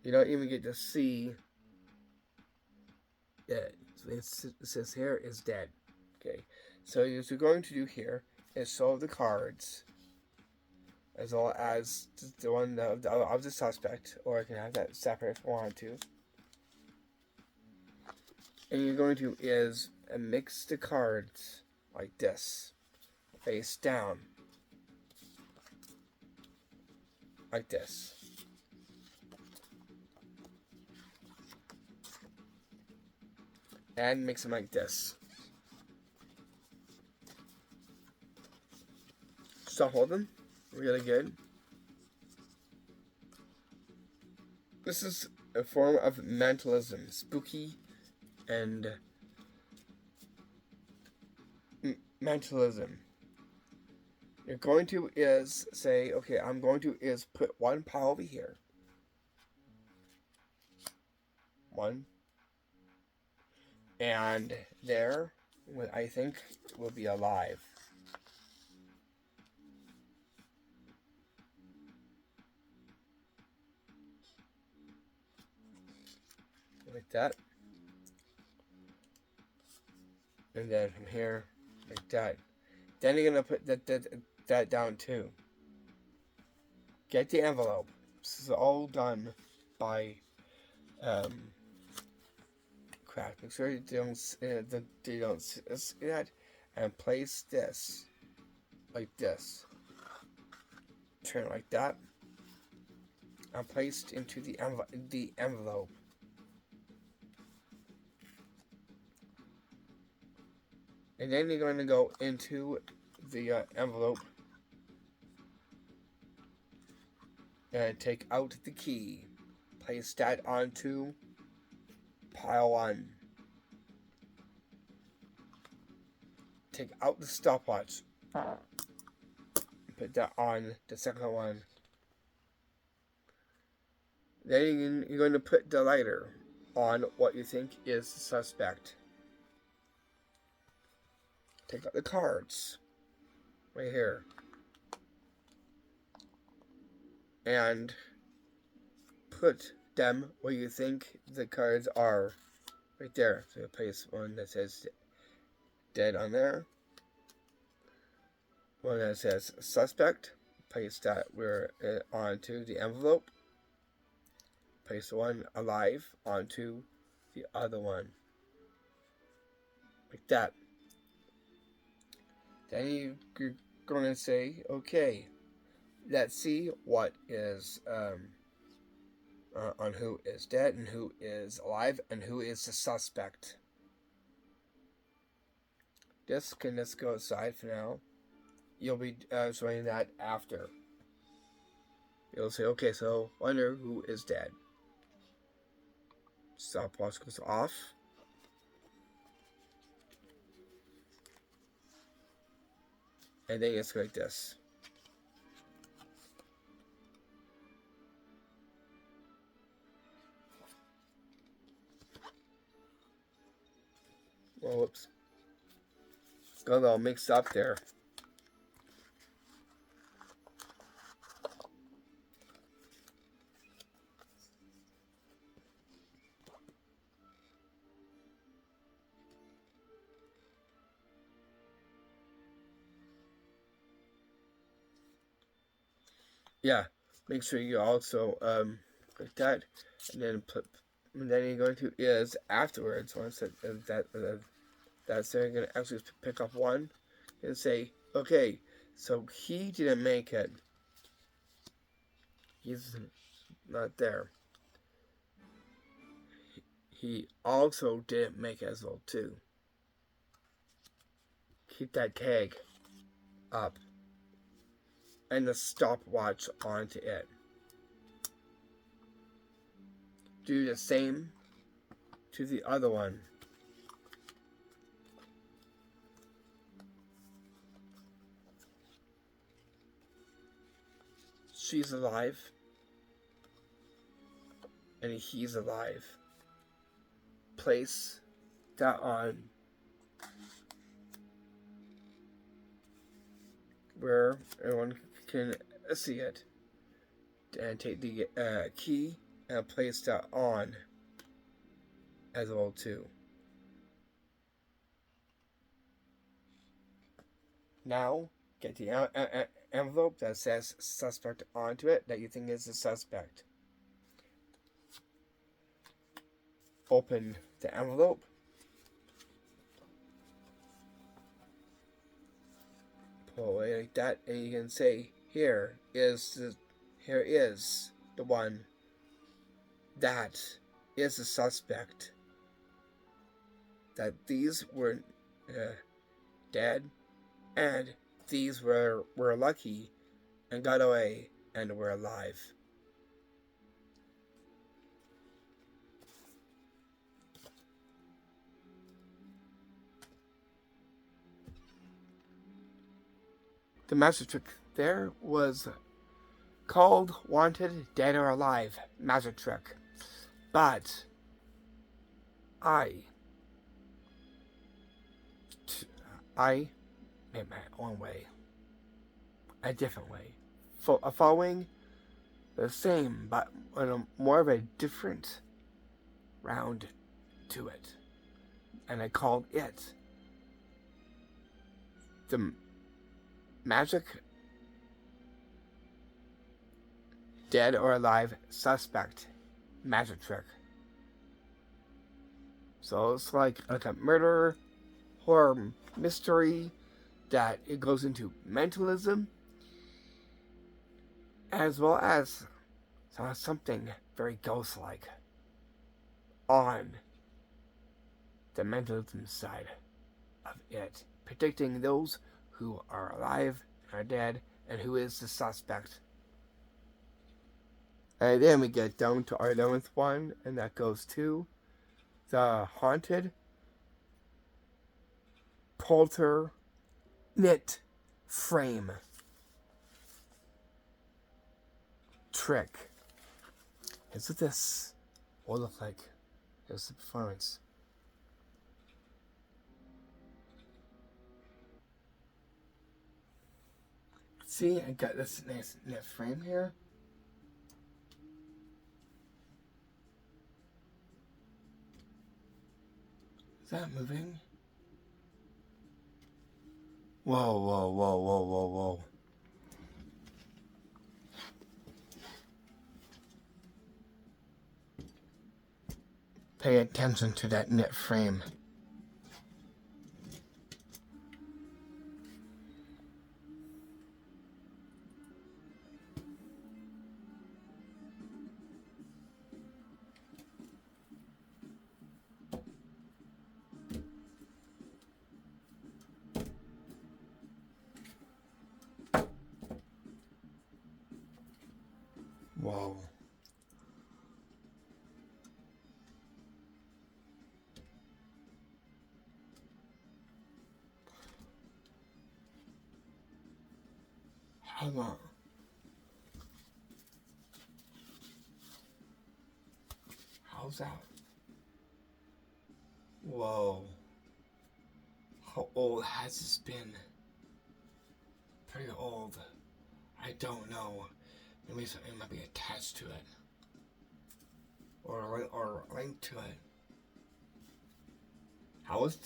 You don't even get to see it. It says here is dead. Okay, so what you're going to do here is show the cards as well as the one of the suspect, or I can have that separate if I want to. And you're going to is mix the cards like this, face down, like this. And mix them like this. So hold them really good. This is a form of mentalism, spooky and mentalism. You're going to is say, okay, I'm going to is put one pile over here. One. And there, I think, will be alive. Like that. And then from here, like that. Then you're going to put that down too. Get the envelope. This is all done by crap. Make sure you don't see that, and place this like this. Turn it like that, and place it into the envelope. And then you're going to go into the envelope and take out the key. Place that onto pile 1. Take out the stopwatch. Put that on the second one. Then you're going to put the lighter on what you think is the suspect. Take out the cards. Right here. And put them where you think the cards are. Right there. So you place one that says dead on there. One that says suspect. Place that onto the envelope. Place one alive onto the other one. Like that. Then you're going to say, okay, let's see what is on who is dead and who is alive and who is the suspect. This can just go aside for now. You'll be showing that after. You'll say, okay, so wonder who is dead. Stopwatch goes off. And then it's like this. Oh, whoops. Got all mixed up there. Yeah, make sure you also like that, and then you're going to is afterwards once that's there, you're going to actually pick up one and say, okay, so he didn't make it. He's not there. He also didn't make it as well too. keep that tag up and the stopwatch onto it. Do the same to the other one. She's alive. And he's alive. Place that on where everyone can see it. And take the key and place that on as well too. Now, get the envelope that says suspect onto it that you think is the suspect. Open the envelope. Pull away like that, and you can say, here is the one that is the suspect. That these were dead, and these were lucky and got away and were alive. The magic trick there was called Wanted, Dead or Alive Magic Trick. But I made my own way. A different way. Following the same, but on a more of a different round to it. And I called it the Magic Dead or Alive Suspect Magic Trick. So it's like a murder, horror, mystery that it goes into mentalism as well as something very ghost-like on the mentalism side of it, predicting those who are alive and are dead, and who is the suspect. And then we get down to our 11th one, and that goes to the Haunted Polter Knit Frame Trick. Here's what this will look like. Here's the performance. See, I got this nice knit frame here. Is that moving? Whoa, whoa, whoa, whoa, whoa, whoa. Pay attention to that knit frame. Whoa. Hang on. How's that? Whoa. How old has this been? Pretty old. I don't know. Maybe something might be attached to it. Or linked to it. How was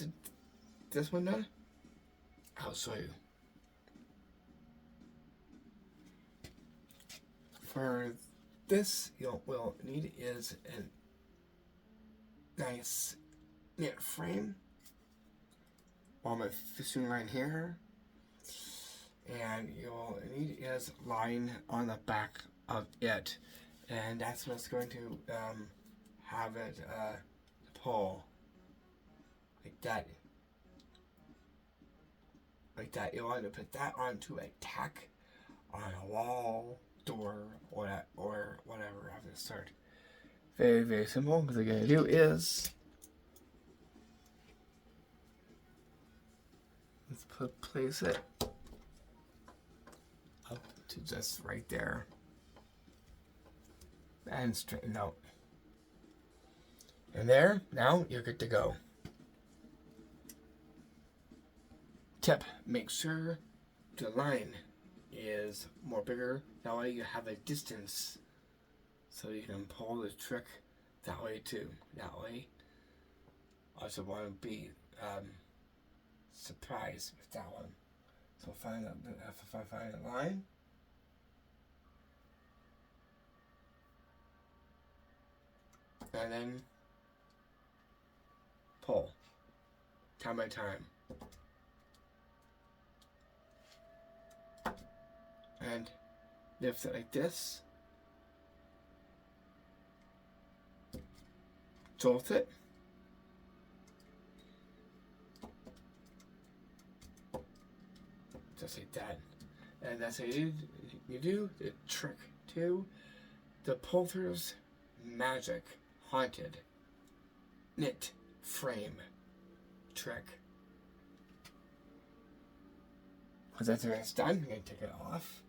this one done? I'll show you. For this, we'll need is a nice knit frame. On my fishing line here. And you'll need is line on the back of it. And that's what's going to have it pull. Like that. like that. You want to put that onto a tack on a wall, door, or whatever of the sort. Very, very simple. What they're going to do is place it up to just right there and straighten out. And there, now you're good to go. Tip, make sure the line is more bigger. That way you have a distance so you can pull the trick that way too. That way, I also want to be surprised with that one. So if I find a line, and then pull, time by time. And lift it like this. Jolt it. Just like that. And that's how you do the trick 2. The Polter's Magic Haunted Knit Frame trick. Once that's when it's done, you're going to take it off.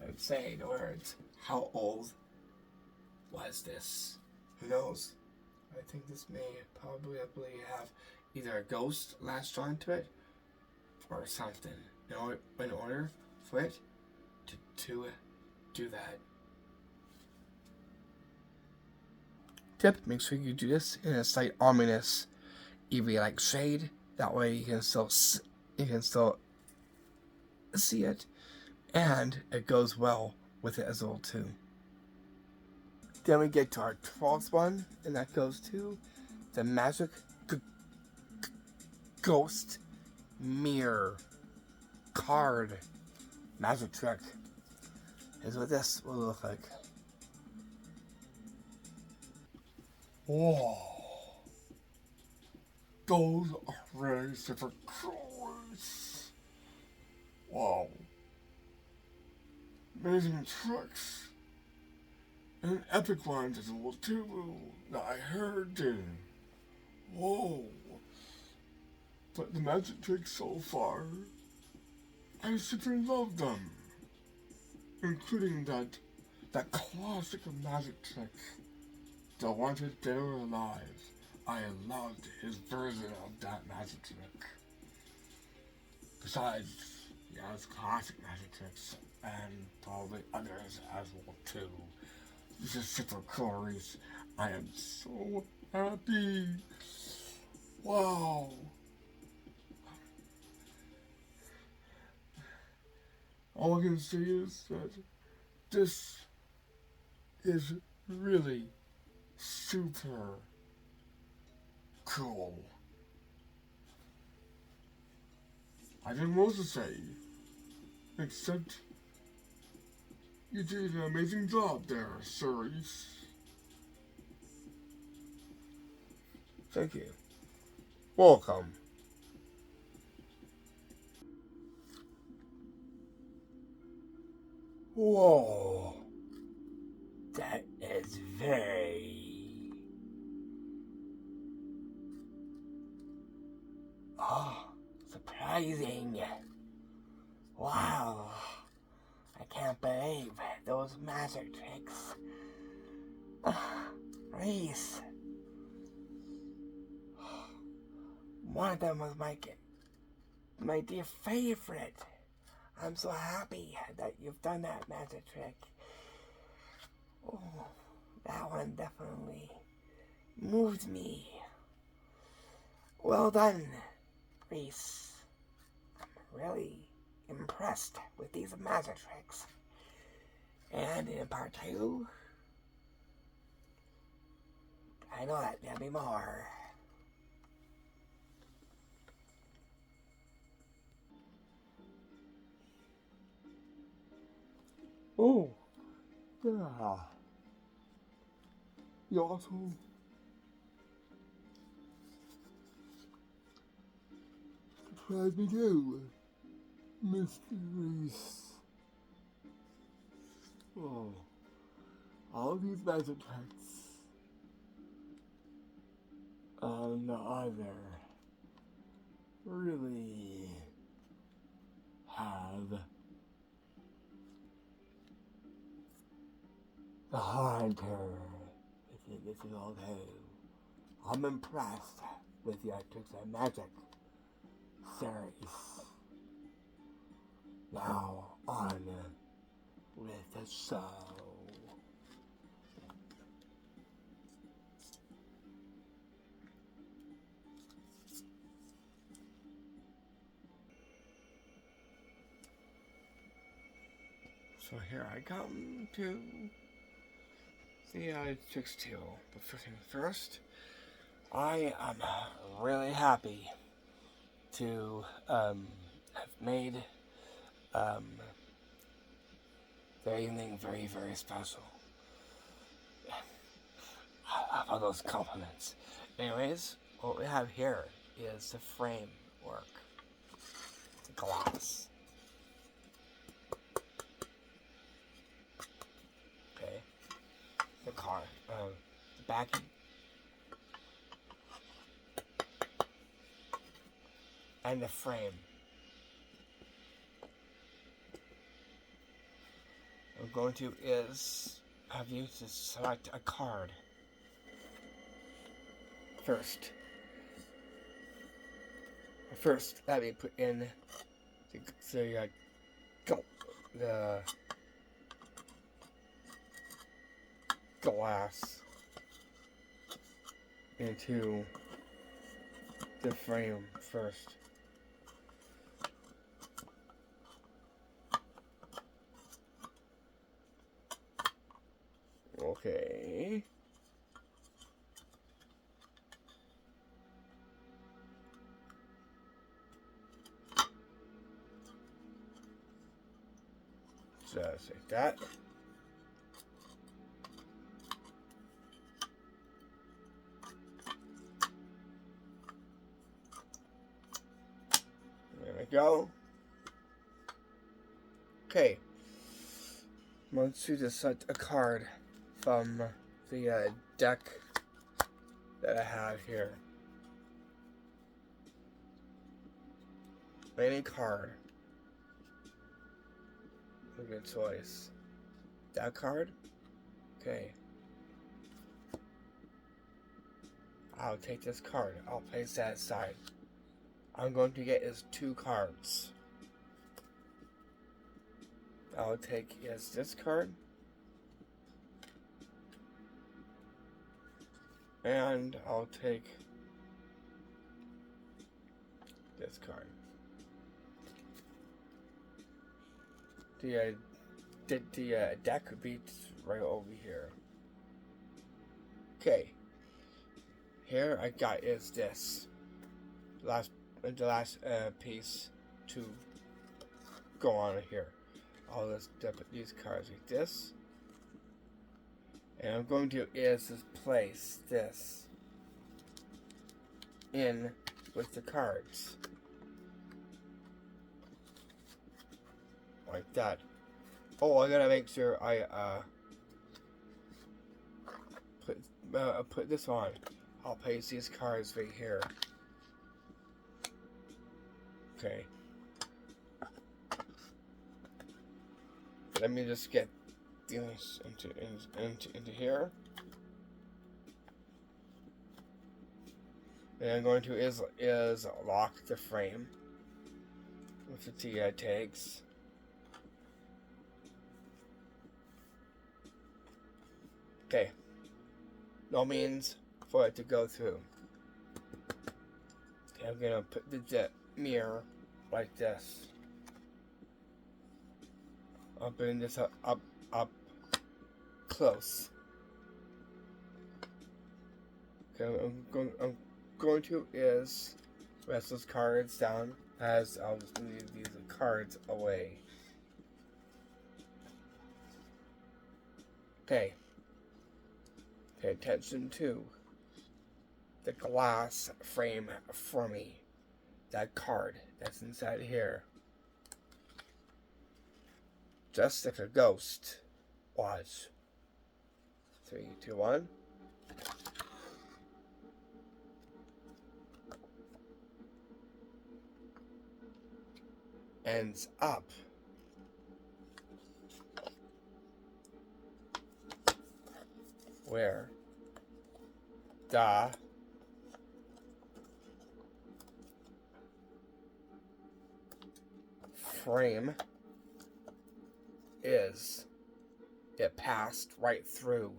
I would say the words, how old was this? Who knows? I think this may probably have either a ghost latched onto it or something in order for it to do that. Tip, make sure you do this in a slight ominous EV-like shade. That way you can still see it, and it goes well with it as well too. Then we get to our 12th one, and that goes to the Magic Ghost Mirror Card Magic Trick. Here's what this will look like. Whoa. Those are really super cool. Wow. Amazing tricks. And an epic one as well too that I heard. Whoa. But the magic tricks so far, I super love them. Including that classic magic trick, The Wanted Dead or Alive. I loved his version of that magic trick. Besides, he has classic magic tricks and probably others as well too. This is super cool, Reese. I am so happy. Wow. All I can say is that this is really super cool. I didn't know what to say, except you did an amazing job there, Sir Reese. Thank you. Welcome. Whoa. That is very... surprising. Wow. I can't believe those magic tricks. Reese. One of them was my dear favorite. I'm so happy that you've done that magic trick. Oh, that one definitely moved me. Well done, Reese. I'm really impressed with these magic tricks. And in part 2, I know that there'll be more. Oh, yeah. You also as we do, Mr. Reese. Oh, all these magic tricks and other really have the Haunter. This is okay. I'm impressed with the Tricks and Magic series. Now on with the show. So here I come to the Tricks 2. But first, I am really happy to have made the evening very, very special. All those compliments. Anyways, what we have here is the frame work. The glass. Okay. The car. The backing. And the frame. I'm going to have you to select a card. First, let me put in the glass into the frame first. Okay. Just like that. There we go. Okay. Once you just select a card from the deck that I have here. Any card. A good choice. That card? Okay. I'll take this card. I'll place that aside. I'm going to get is 2 cards. I'll take is this card. And I'll take this card. The deck would be right over here. Okay. Here I got is this. The last piece to go on here. I'll just put these cards like this. And I'm going to just place this in with the cards. Like that. Oh, I gotta make sure I put this on. I'll place these cards right here. Okay. Let me just get these into here. And I'm going to is lock the frame with the T tags. Okay. No means for it to go through. Okay, I'm gonna put the mirror like this. I'll bring this up close. Okay, I'm going to is rest those cards down as I'll just move these cards away. Okay. Pay attention to the glass frame for me. that card that's inside here. Just like a ghost. Watch. 3, 2, 1. Ends up where the frame is. It passed right through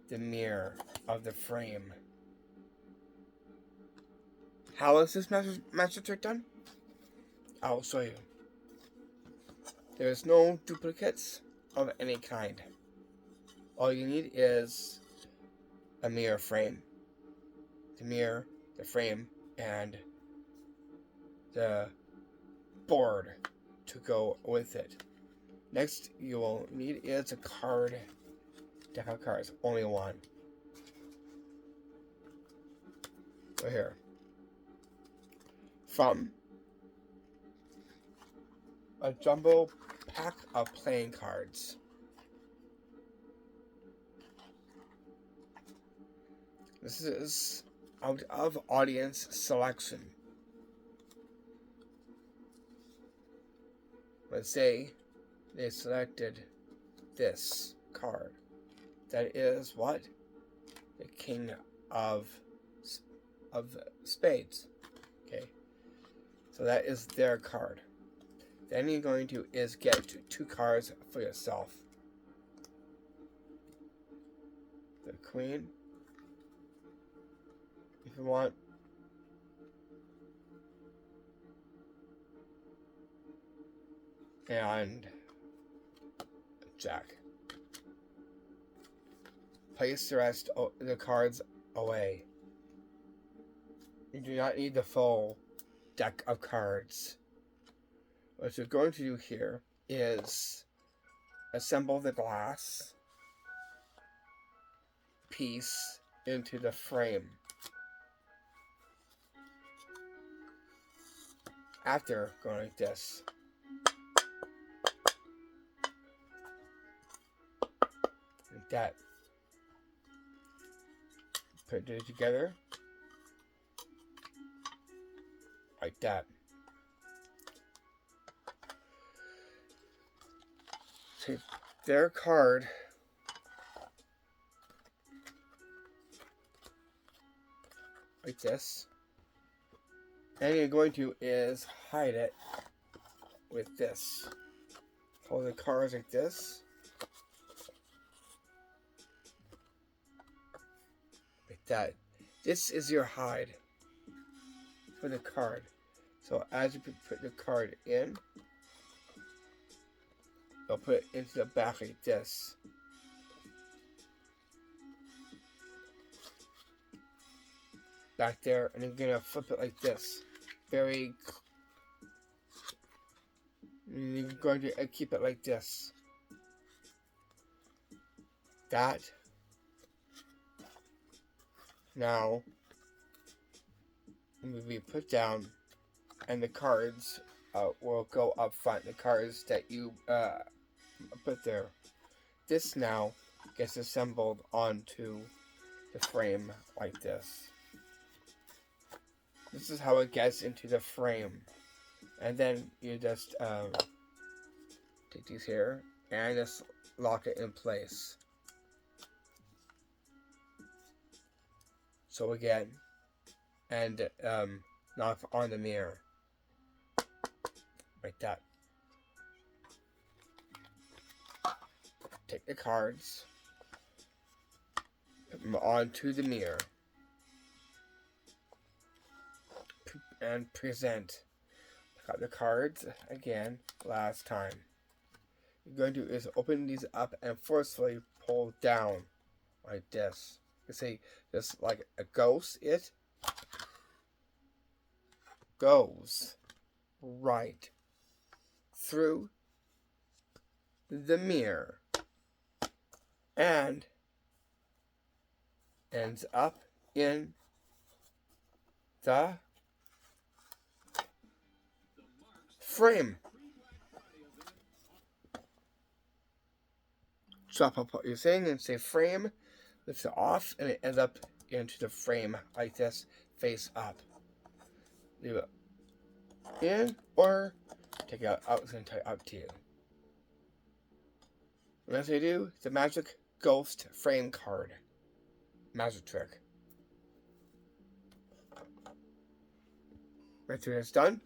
the mirror of the frame. How is this magic trick done? I'll show you. There's no duplicates of any kind. All you need is a mirror frame. The mirror, the frame, and the board to go with it. Next, you will need is a card. Deck of cards, only one. Right here. From a jumbo pack of playing cards. This is out of audience selection. Let's say they selected this card. That is what? The King of Spades. Okay. So that is their card. Then you're going to is get 2 cards for yourself. The Queen. If you want. And Jack. Place the rest of the cards away. You do not need the full deck of cards. What you're going to do here is assemble the glass piece into the frame. After going like this. Like that. Put it together. Like that. Take their card. Like this. And you're going to is hide it with this. Hold the cards like this. Like that. This is your hide for the card. So as you put the card in, you'll put it into the back like this. Back there, and you're gonna flip it like this. You're going to keep it like this. That. Now, it will be put down, and the cards will go up front. The cards that you put there. This now gets assembled onto the frame like this. This is how it gets into the frame. And then you just take these here and just lock it in place. So again, and knock on the mirror. Like that. Take the cards, put them onto the mirror. And present. Got the cards again last time. You're going to do is open these up and forcefully pull down like this. You see, just like a ghost, it goes right through the mirror and ends up in the frame. Drop up what you're saying and say frame, lift it off, and it ends up into the frame like this, face up. Leave it in or take it out. It's going to tie up to you. And as I do, the magic ghost frame card. Magic trick. After it's done,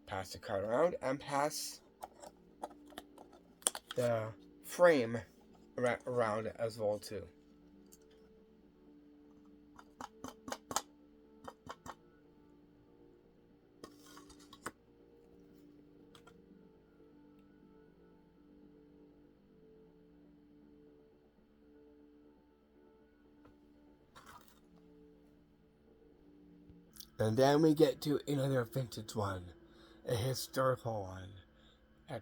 pass the card around and pass the frame around as well too. And then we get to another vintage one, a historical one,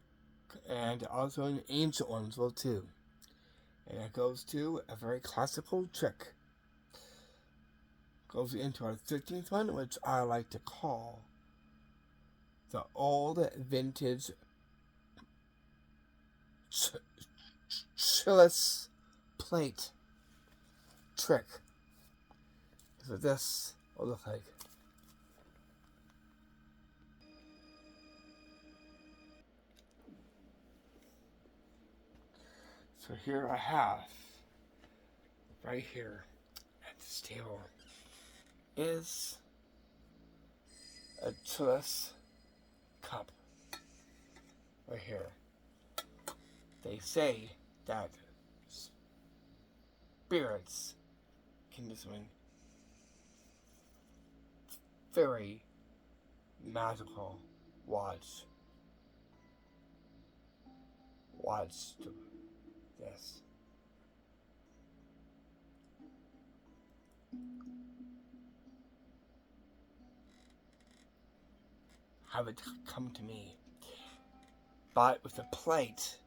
and also an ancient one as well too. And it goes to a very classical trick. Goes into our 13th one, which I like to call the old vintage chalice plate trick. So this will look like. So here I have, right here at this table, is a chalice cup. Right here. They say that spirits can do something very magical. Watch this. Have it come to me. But with the plate,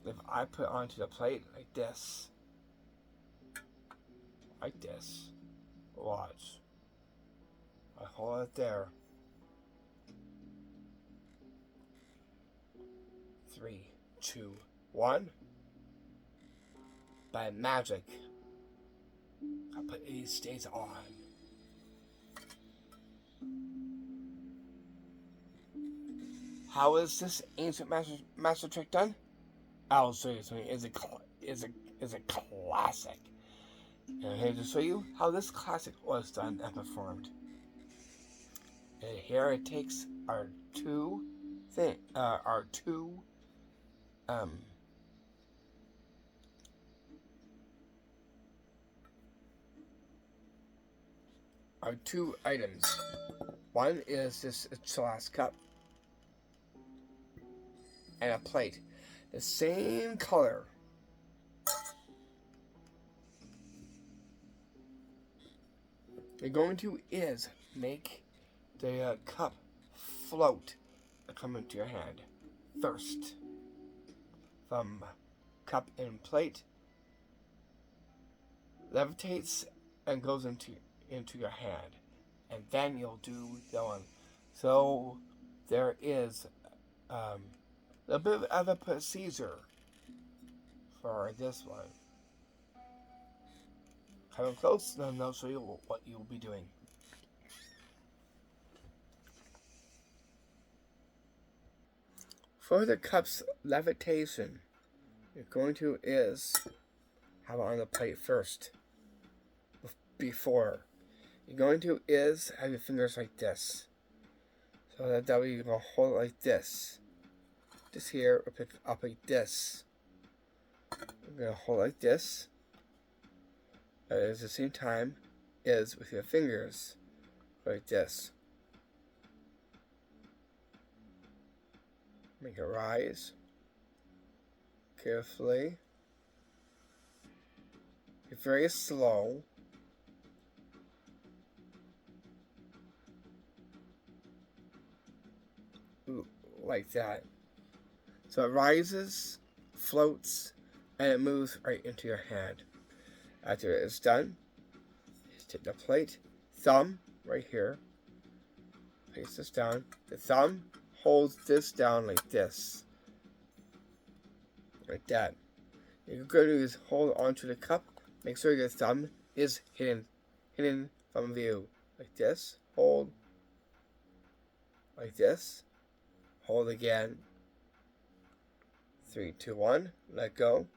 if I put it onto the plate like this, watch. I hold it there. 3, 2, 1. By magic, I put these stays on. How is this ancient master trick done? I'll show you something. Is a classic. And I'm here to show you how this classic was done and performed. And here it takes our two items. One is this chalice cup and a plate, the same color. You're going to is make the cup float and come into your hand first. From cup and plate levitates and goes into your hand, and then you'll do the one. So there is a bit of a procedure for this one. Come close, then I'll show you what you'll be doing. For the cup's levitation, you're going to have it on the plate first. Before. You're going to have your fingers like this. So that way you're going to hold it like this. This here, or pick up like this. You're going to hold it like this. At the same time, with your fingers like this. Make it rise carefully. Be very slow. Like that. So it rises, floats, and it moves right into your hand. After it is done, just take the plate, thumb right here, place this down. The thumb holds this down like this. Like that. What you're going to do is hold onto the cup. Make sure your thumb is hidden from view. Like this. Hold. Like this. Hold again. 3, 2, 1. Let go.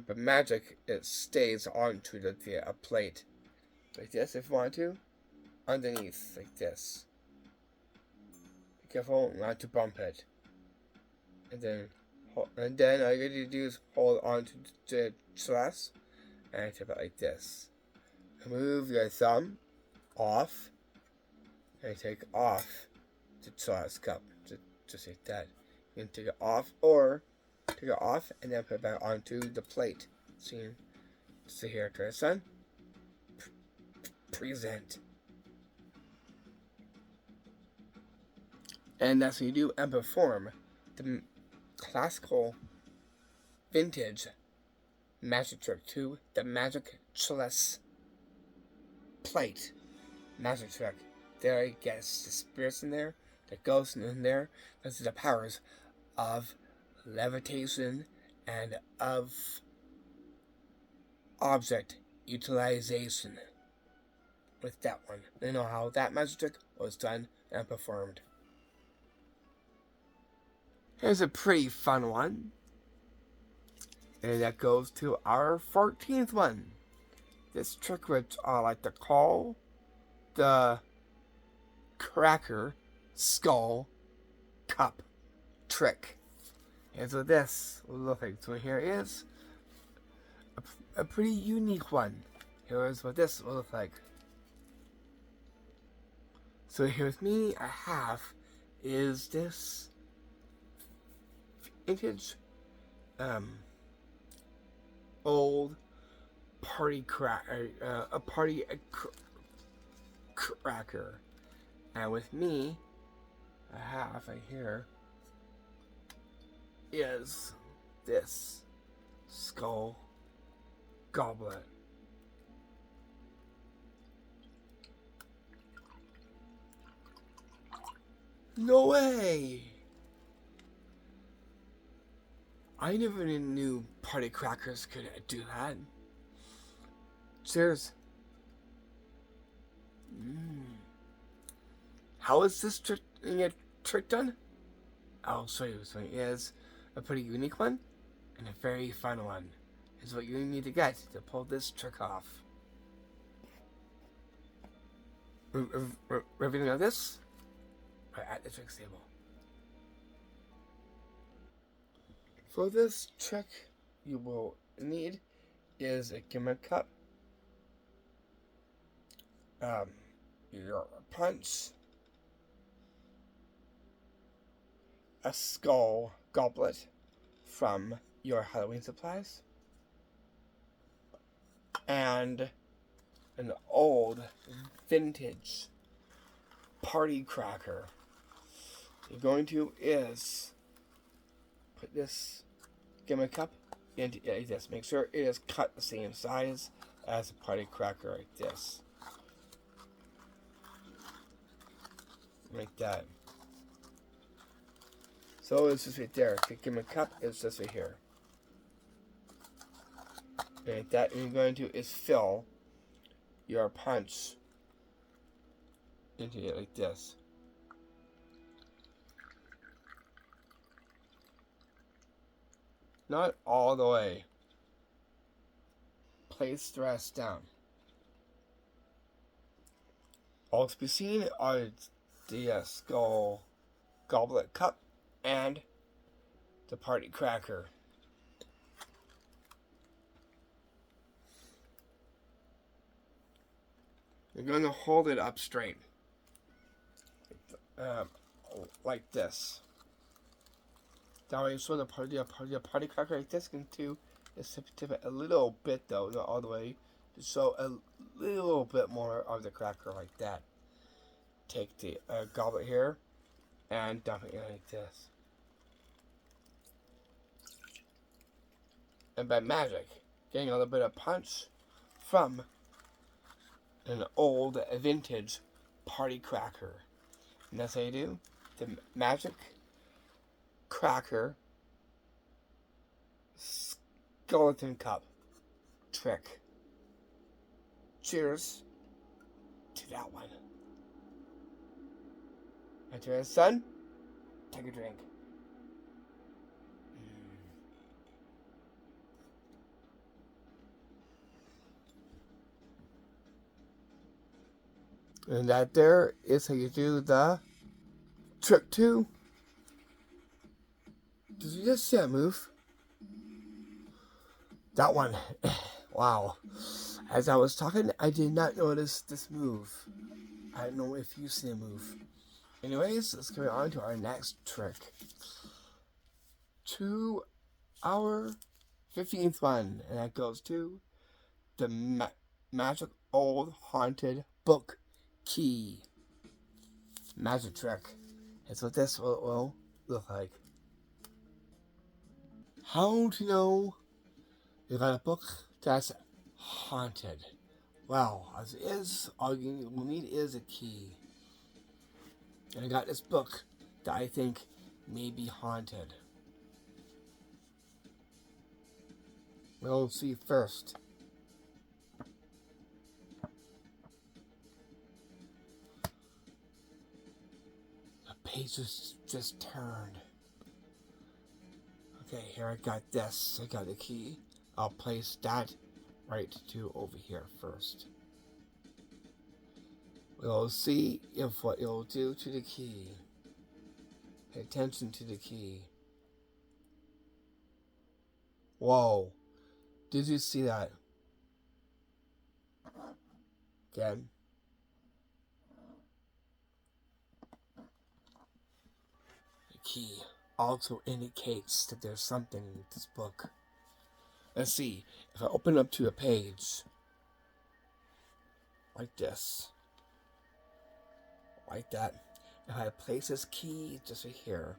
But magic, it stays onto the plate. Like this if you want to. Underneath. Like this. Be careful not to bump it. And then all you got to do is hold on to the glass and tip it like this. Move your thumb off and take off the glass cup. Just like that. You can take it off or take it off and then put it back onto the plate. See here, try this on. Present. And that's what you do and perform the classical vintage magic trick to the magic chalice plate magic trick. There it gets the spirits in there, the ghosts in there. This is the powers of levitation and of object utilization. With that one, you know how that magic trick was done and performed. Here's a pretty fun one. And that goes to our 14th one. This trick which I like to call the cracker skull cup trick. And so this will look like. So here is a pretty unique one. Here's what this will look like. So here with me I have is this vintage old party cracker, cracker, and with me I have right here is this skull goblet. No way! I never knew party crackers could do that. Cheers. How is this trick done? I'll show you. So it is a pretty unique one and a very fun one. Is what you need to get to pull this trick off. Reviewing of this are at the trick table. For this trick, you will need is a gimmick cup, your punch, a skull goblet from your Halloween supplies, and an old vintage party cracker. What you're going to is put this gimmick cup into like this. Make sure it is cut the same size as a party cracker like this. Like that. So it's just right there. The gimmick cup is just right here. Like that. And you're going to is fill your punch into it like this. Not all the way. Place the rest down. All to be seen are the skull goblet cup and the party cracker. You're going to hold it up straight. Like this. That way, so the party cracker like this can too is tip it a little bit though, not all the way. Just show a little bit more of the cracker like that. Take the goblet here and dump it in like this. And by magic, getting a little bit of punch from an old vintage party cracker. And that's how you do the magic cracker skeleton cup trick. Cheers to that one. And to our son, take a drink. And that there is how you do the trick 2. Did you just see that move? That one. Wow. As I was talking, I did not notice this move. I don't know if you see a move. Anyways, let's go on to our next trick. To our 15th one. And that goes to the magic old haunted book key. Magic trick. That's what this will look like. How to know you got a book that's haunted? Well, as it is, all you will need is a key. And I got this book that I think may be haunted. We'll see first. The pages just turned. Okay, here I got this. I got the key. I'll place that right to over here first. We'll see if what it'll do to the key. Pay attention to the key. Whoa. Did you see that? Again. The key also indicates that there's something in this book. Let's see. If I open up to a page like this, like that, if I place this key just right here,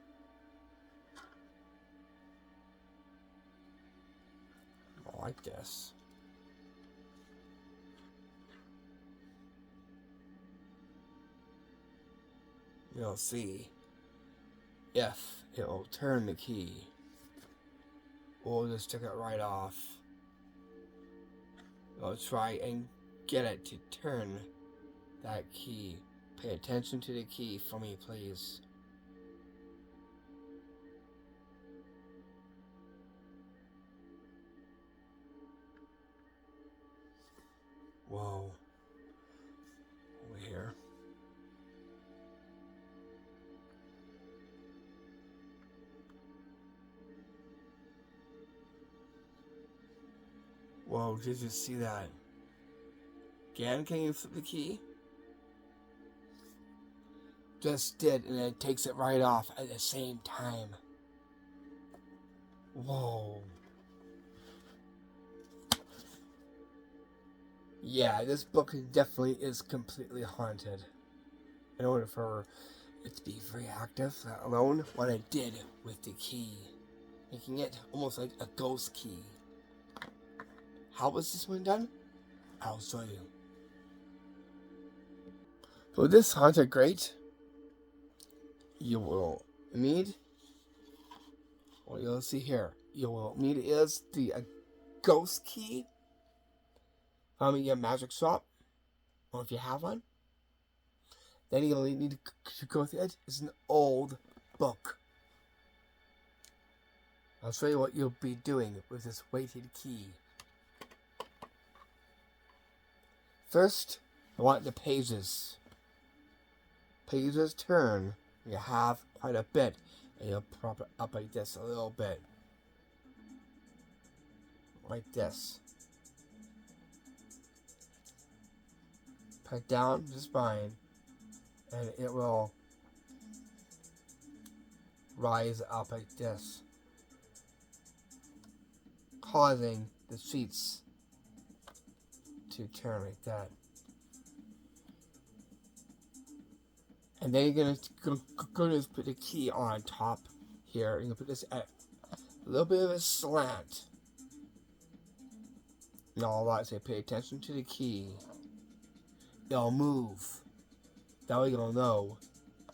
like this, you'll see if it will turn the key. We'll just take it right off. We'll try and get it to turn that key. Pay attention to the key for me, please. Whoa. Over here. Whoa, did you see that? Again, can you flip the key? Just did, and it takes it right off at the same time. Whoa. Yeah, this book definitely is completely haunted. In order for it to be very active, let alone what I did with the key, making it almost like a ghost key. How was this one done? I'll show you. For this haunted grate, you will need, what you'll see here, you will need is the ghost key from your magic shop, or if you have one. Then you'll need to go through it. It's an old book. I'll show you what you'll be doing with this weighted key. First, I want the pages. Pages turn. You have quite a bit, and you'll prop it up like this a little bit. Like this. Put down the spine, and it will rise up like this, causing the sheets to turn like that. And then you're gonna put the key on top here. You're gonna put this at a little bit of a slant. And all that, so pay attention to the key. It'll move. That way you'll know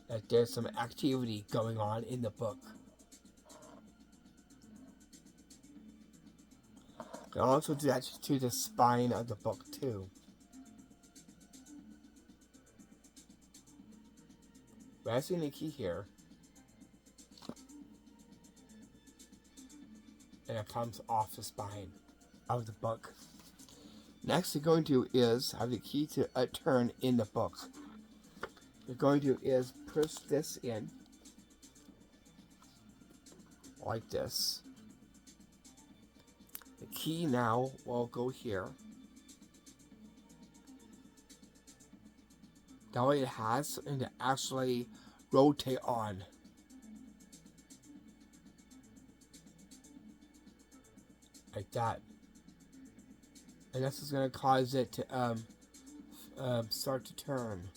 that there's some activity going on in the book. You can also do that to the spine of the book too. Pressing the key here, and it comes off the spine of the book. Next, you're going to is have the key to a turn in the book. You're going to is push this in like this. The key now will go here. That way it has something to actually rotate on. Like that. And this is going to cause it to start to turn.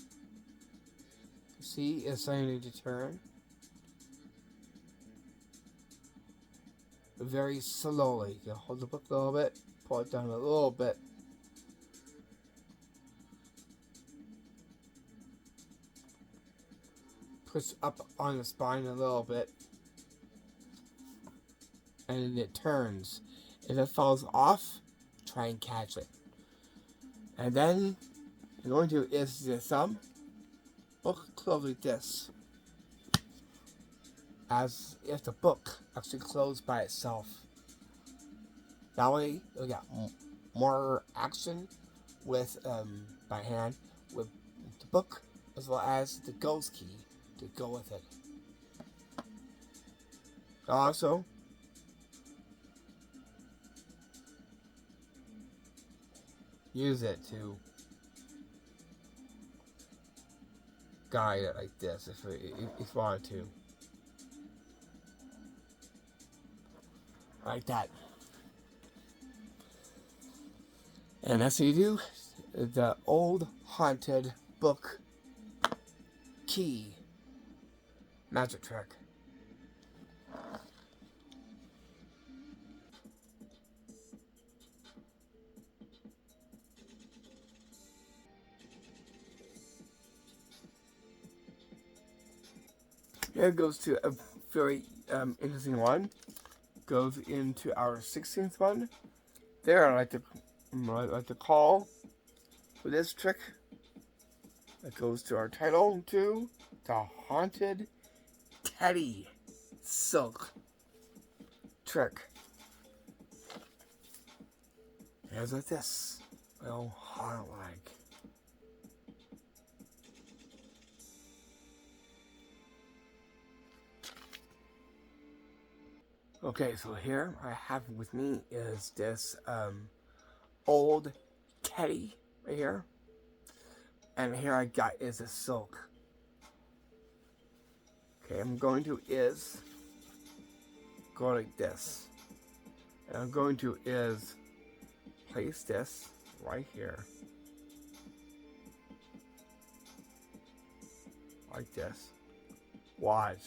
See, it's starting to turn. Very slowly. You hold the book a little bit, pull it down a little bit. Push up on the spine a little bit. And it turns. If it falls off, try and catch it. And then you're going to is the thumb, book close like this. As if the book actually closed by itself. That way you'll get more action with by hand with the book as well as the ghost key to go with it. Also, use it to guide it like this if you wanted to. Like that. And that's how you do the old haunted book key magic trick. Here it goes to a very interesting one. Goes into our 16th one. There, I like to call for this trick. That goes to our title too. The Haunted Teddy Silk Trick. Here's like this. Well, haunt-like. Okay, so here I have with me is this old teddy right here. And here I got is a silk. Okay, I'm going to go like this. And I'm going to place this right here. Like this. Watch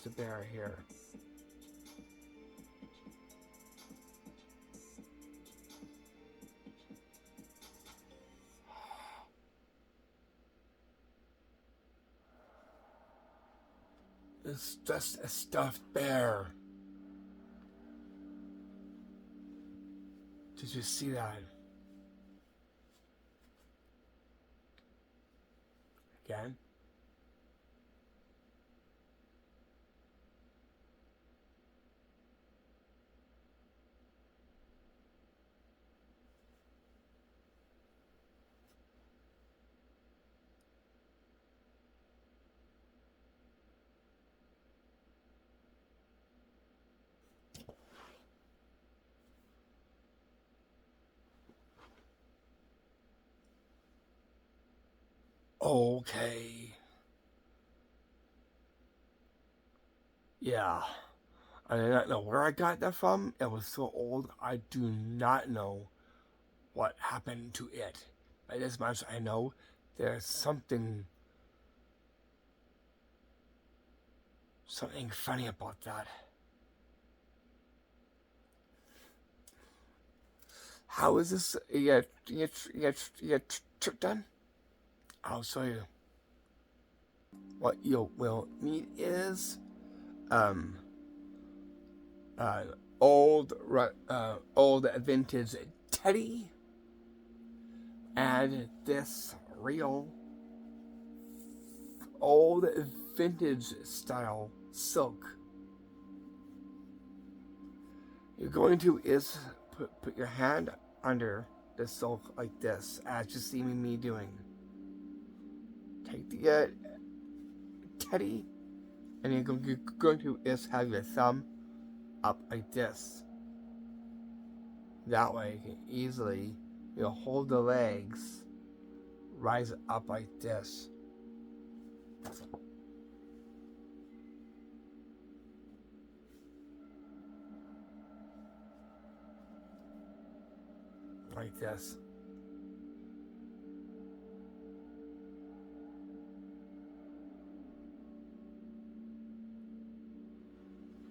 the bear here. It's just a stuffed bear. Did you see that? Again. Okay. Yeah. I do not know where I got that from. It was so old, I do not know what happened to it. By this much I know there's something funny about that. How is this trick done? I'll show you. What you will need is old vintage teddy and this real old vintage style silk. You're going to is put your hand under the silk like this, as you see me doing. Take the teddy, and you're going to is have your thumb up like this. That way, you can easily hold the legs, rise up like this. Like this.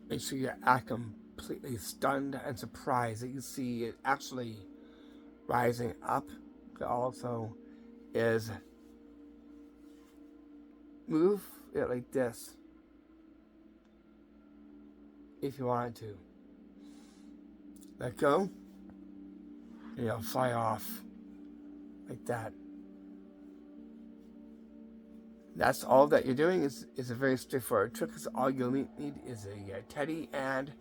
Make sure you're completely stunned and surprised that you see it actually rising up. It also is move it like this if you wanted to. Let go. And you'll fly off like that. That's all that you're doing. Is a very straightforward trick. Because all you'll need is a teddy and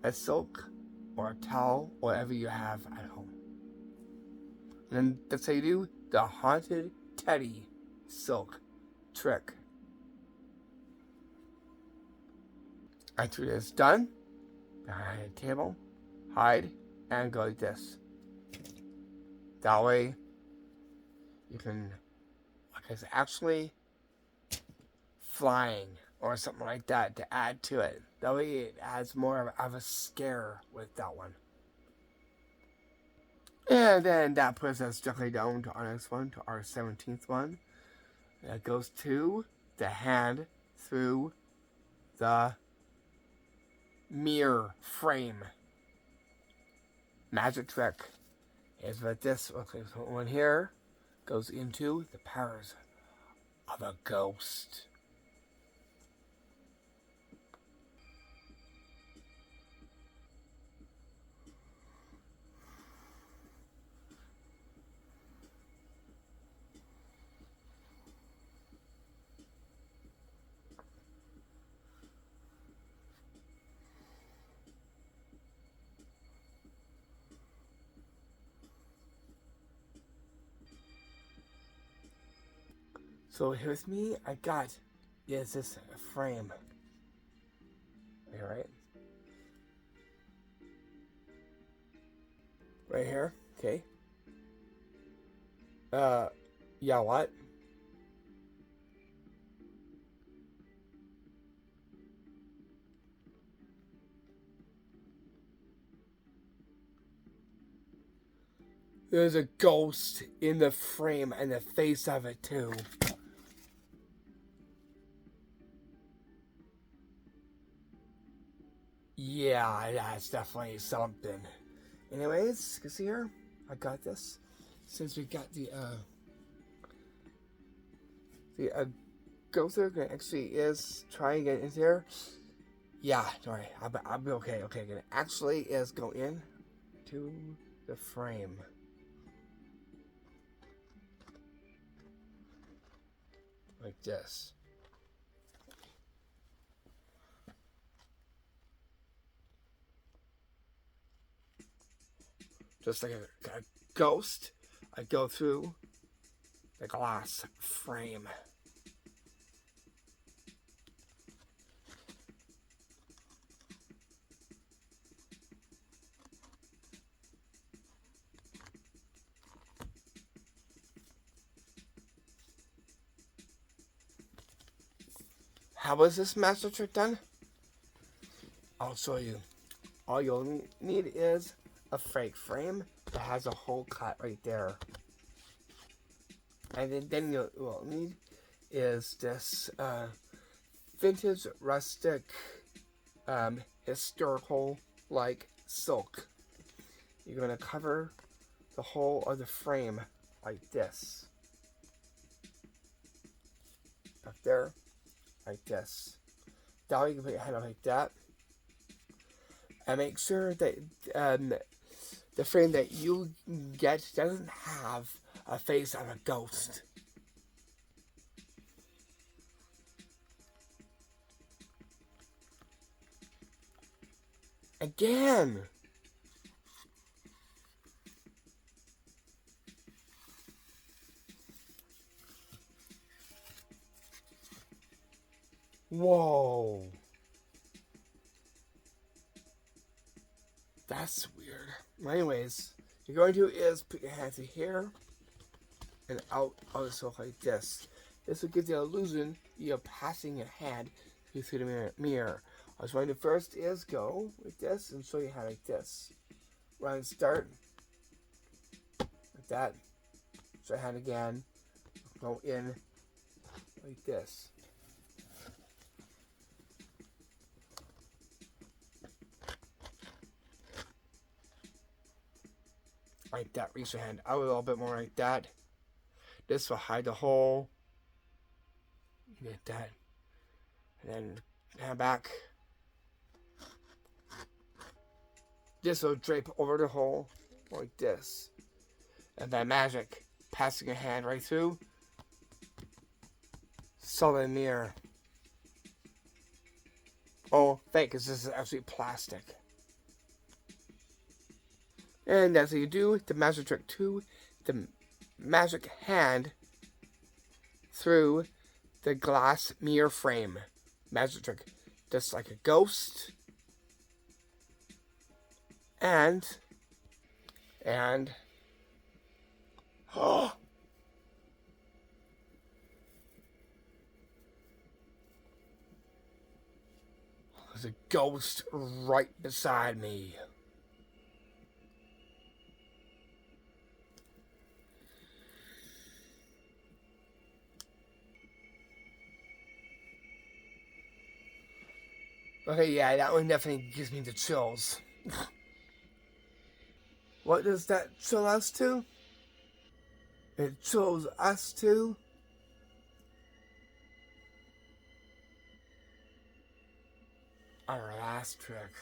a silk or a towel, whatever you have at home. And then that's how you do the haunted teddy silk trick. After it is done, behind a table, hide and go like this. That way, you can, like it's actually flying or something like that to add to it. That way it adds more of a scare with that one. And then that puts us directly down to our next one, to our 17th one. That goes to the hand through the mirror frame. Magic trick is that this one here goes into the powers of a ghost. So here's me, I got is this frame. Alright. Right here, okay. Yeah, what? There's a ghost in the frame and the face of it too. Yeah, that's definitely something. Anyways, you can see here, I got this. Since we got the ghost there, gonna actually is trying to get into there. Yeah, don't worry, I'll be okay. Okay, gonna actually is go in to the frame. Like this. Just like a ghost, I go through the glass frame. How was this master trick done? I'll show you. All you'll need is a fake frame that has a hole cut right there. And then you'll need is this vintage rustic historical like silk. you're going to cover the whole of the frame like this. Up there, like this. Now you can put your hand up like that. And make sure that the frame that you get doesn't have a face of a ghost. Again. Whoa. That's weird. Well, anyways, you're going to is put your hands in here and out also like this. This will give the illusion you're passing your hand through the mirror. I was going to first is go like this and show you how like this. Run start. Like that. Show your hand again. Go in like this. Like that. Reach your hand out a little bit more like that. This will hide the hole. Like that. And then hand back. This will drape over the hole like this. And then magic. Passing your hand right through. Solid mirror. Oh, fake, because this is actually plastic. And as you do the magic trick 2, the magic hand through the glass mirror frame. Magic trick. Just like a ghost. And oh, there's a ghost right beside me. Okay, yeah, that one definitely gives me the chills. What does that chill us to? It chills us to our last trick.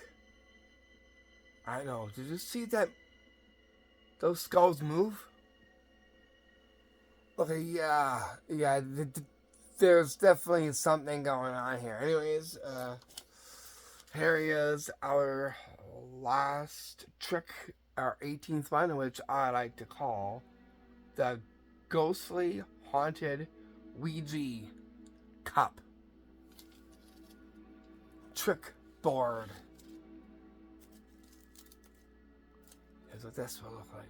I know. Did you see that? Those skulls move? Okay, yeah. There's definitely something going on here. Anyways, here is our last trick, our 18th one, which I like to call the Ghostly Haunted Ouija Cup Trick Board. Here's what this will look like.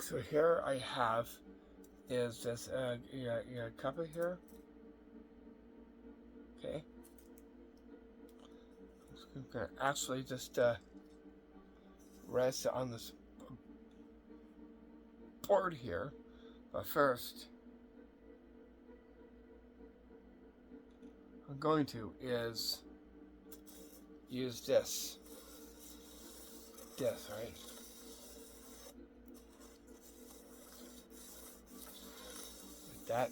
So here I have is this your cup here. Okay. I'm gonna actually just rest on this board here, but first I'm going to is use this, right? Like that.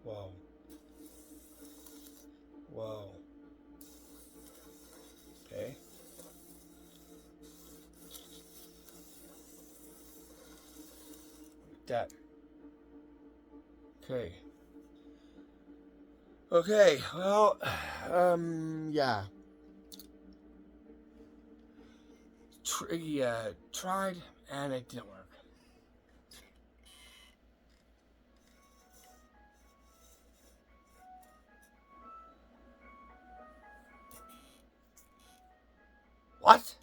Whoa. Whoa. Okay. Like that. Okay. Okay, well, yeah. Tried and it didn't work. What?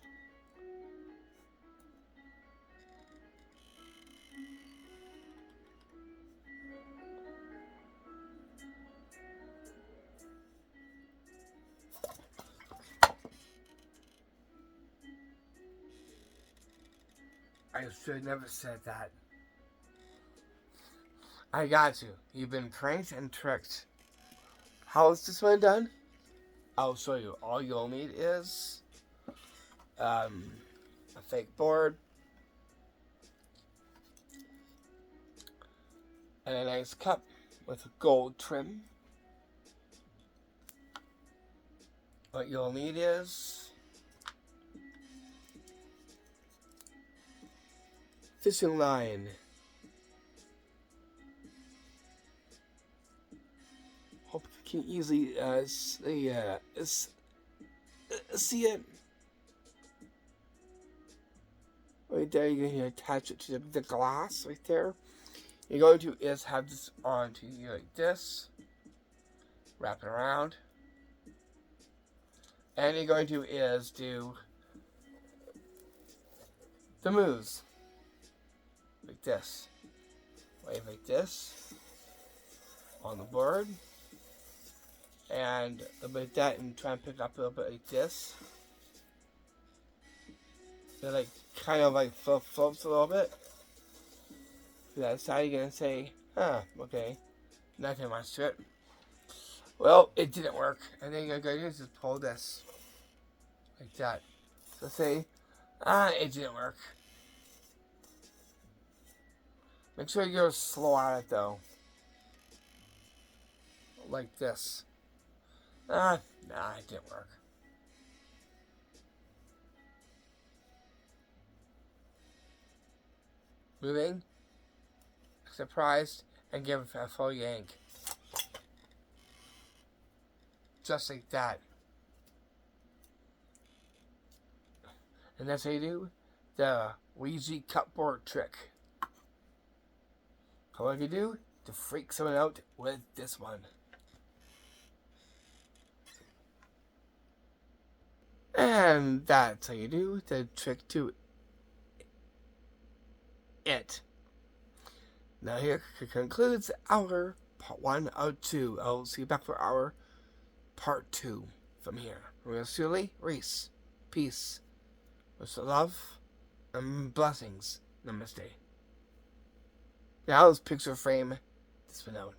I should have never said that. I got you. You've been pranked and tricked. how is this one done? I'll show you. All you'll need is a fake board and a nice cup with gold trim. What you'll need is fishing line, hope you can easily see it. Right there, you're going to attach it to the glass right there. You're going to have this onto you like this, wrap it around, and you're going to do the moves like this. Wave like this on the board, and like that, and try and pick up a little bit like this. So like kind of like floats a little bit. To that side, you're gonna say, okay, nothing much to it. Well, it didn't work. And then you're gonna do is just pull this like that. So say, it didn't work. Make sure you're slow at it though. Like this. Nah, it didn't work. Moving, surprised, and give it a full yank. Just like that. And that's how you do the Ouija cupboard trick. How do you do to freak someone out with this one? And that's how you do the trick to it. Now here concludes our part 1 of 2. I'll see you back for our part 2 from here. Real sincerely, Reese. Peace. With love and blessings. Namaste. Now let's picture frame this one out.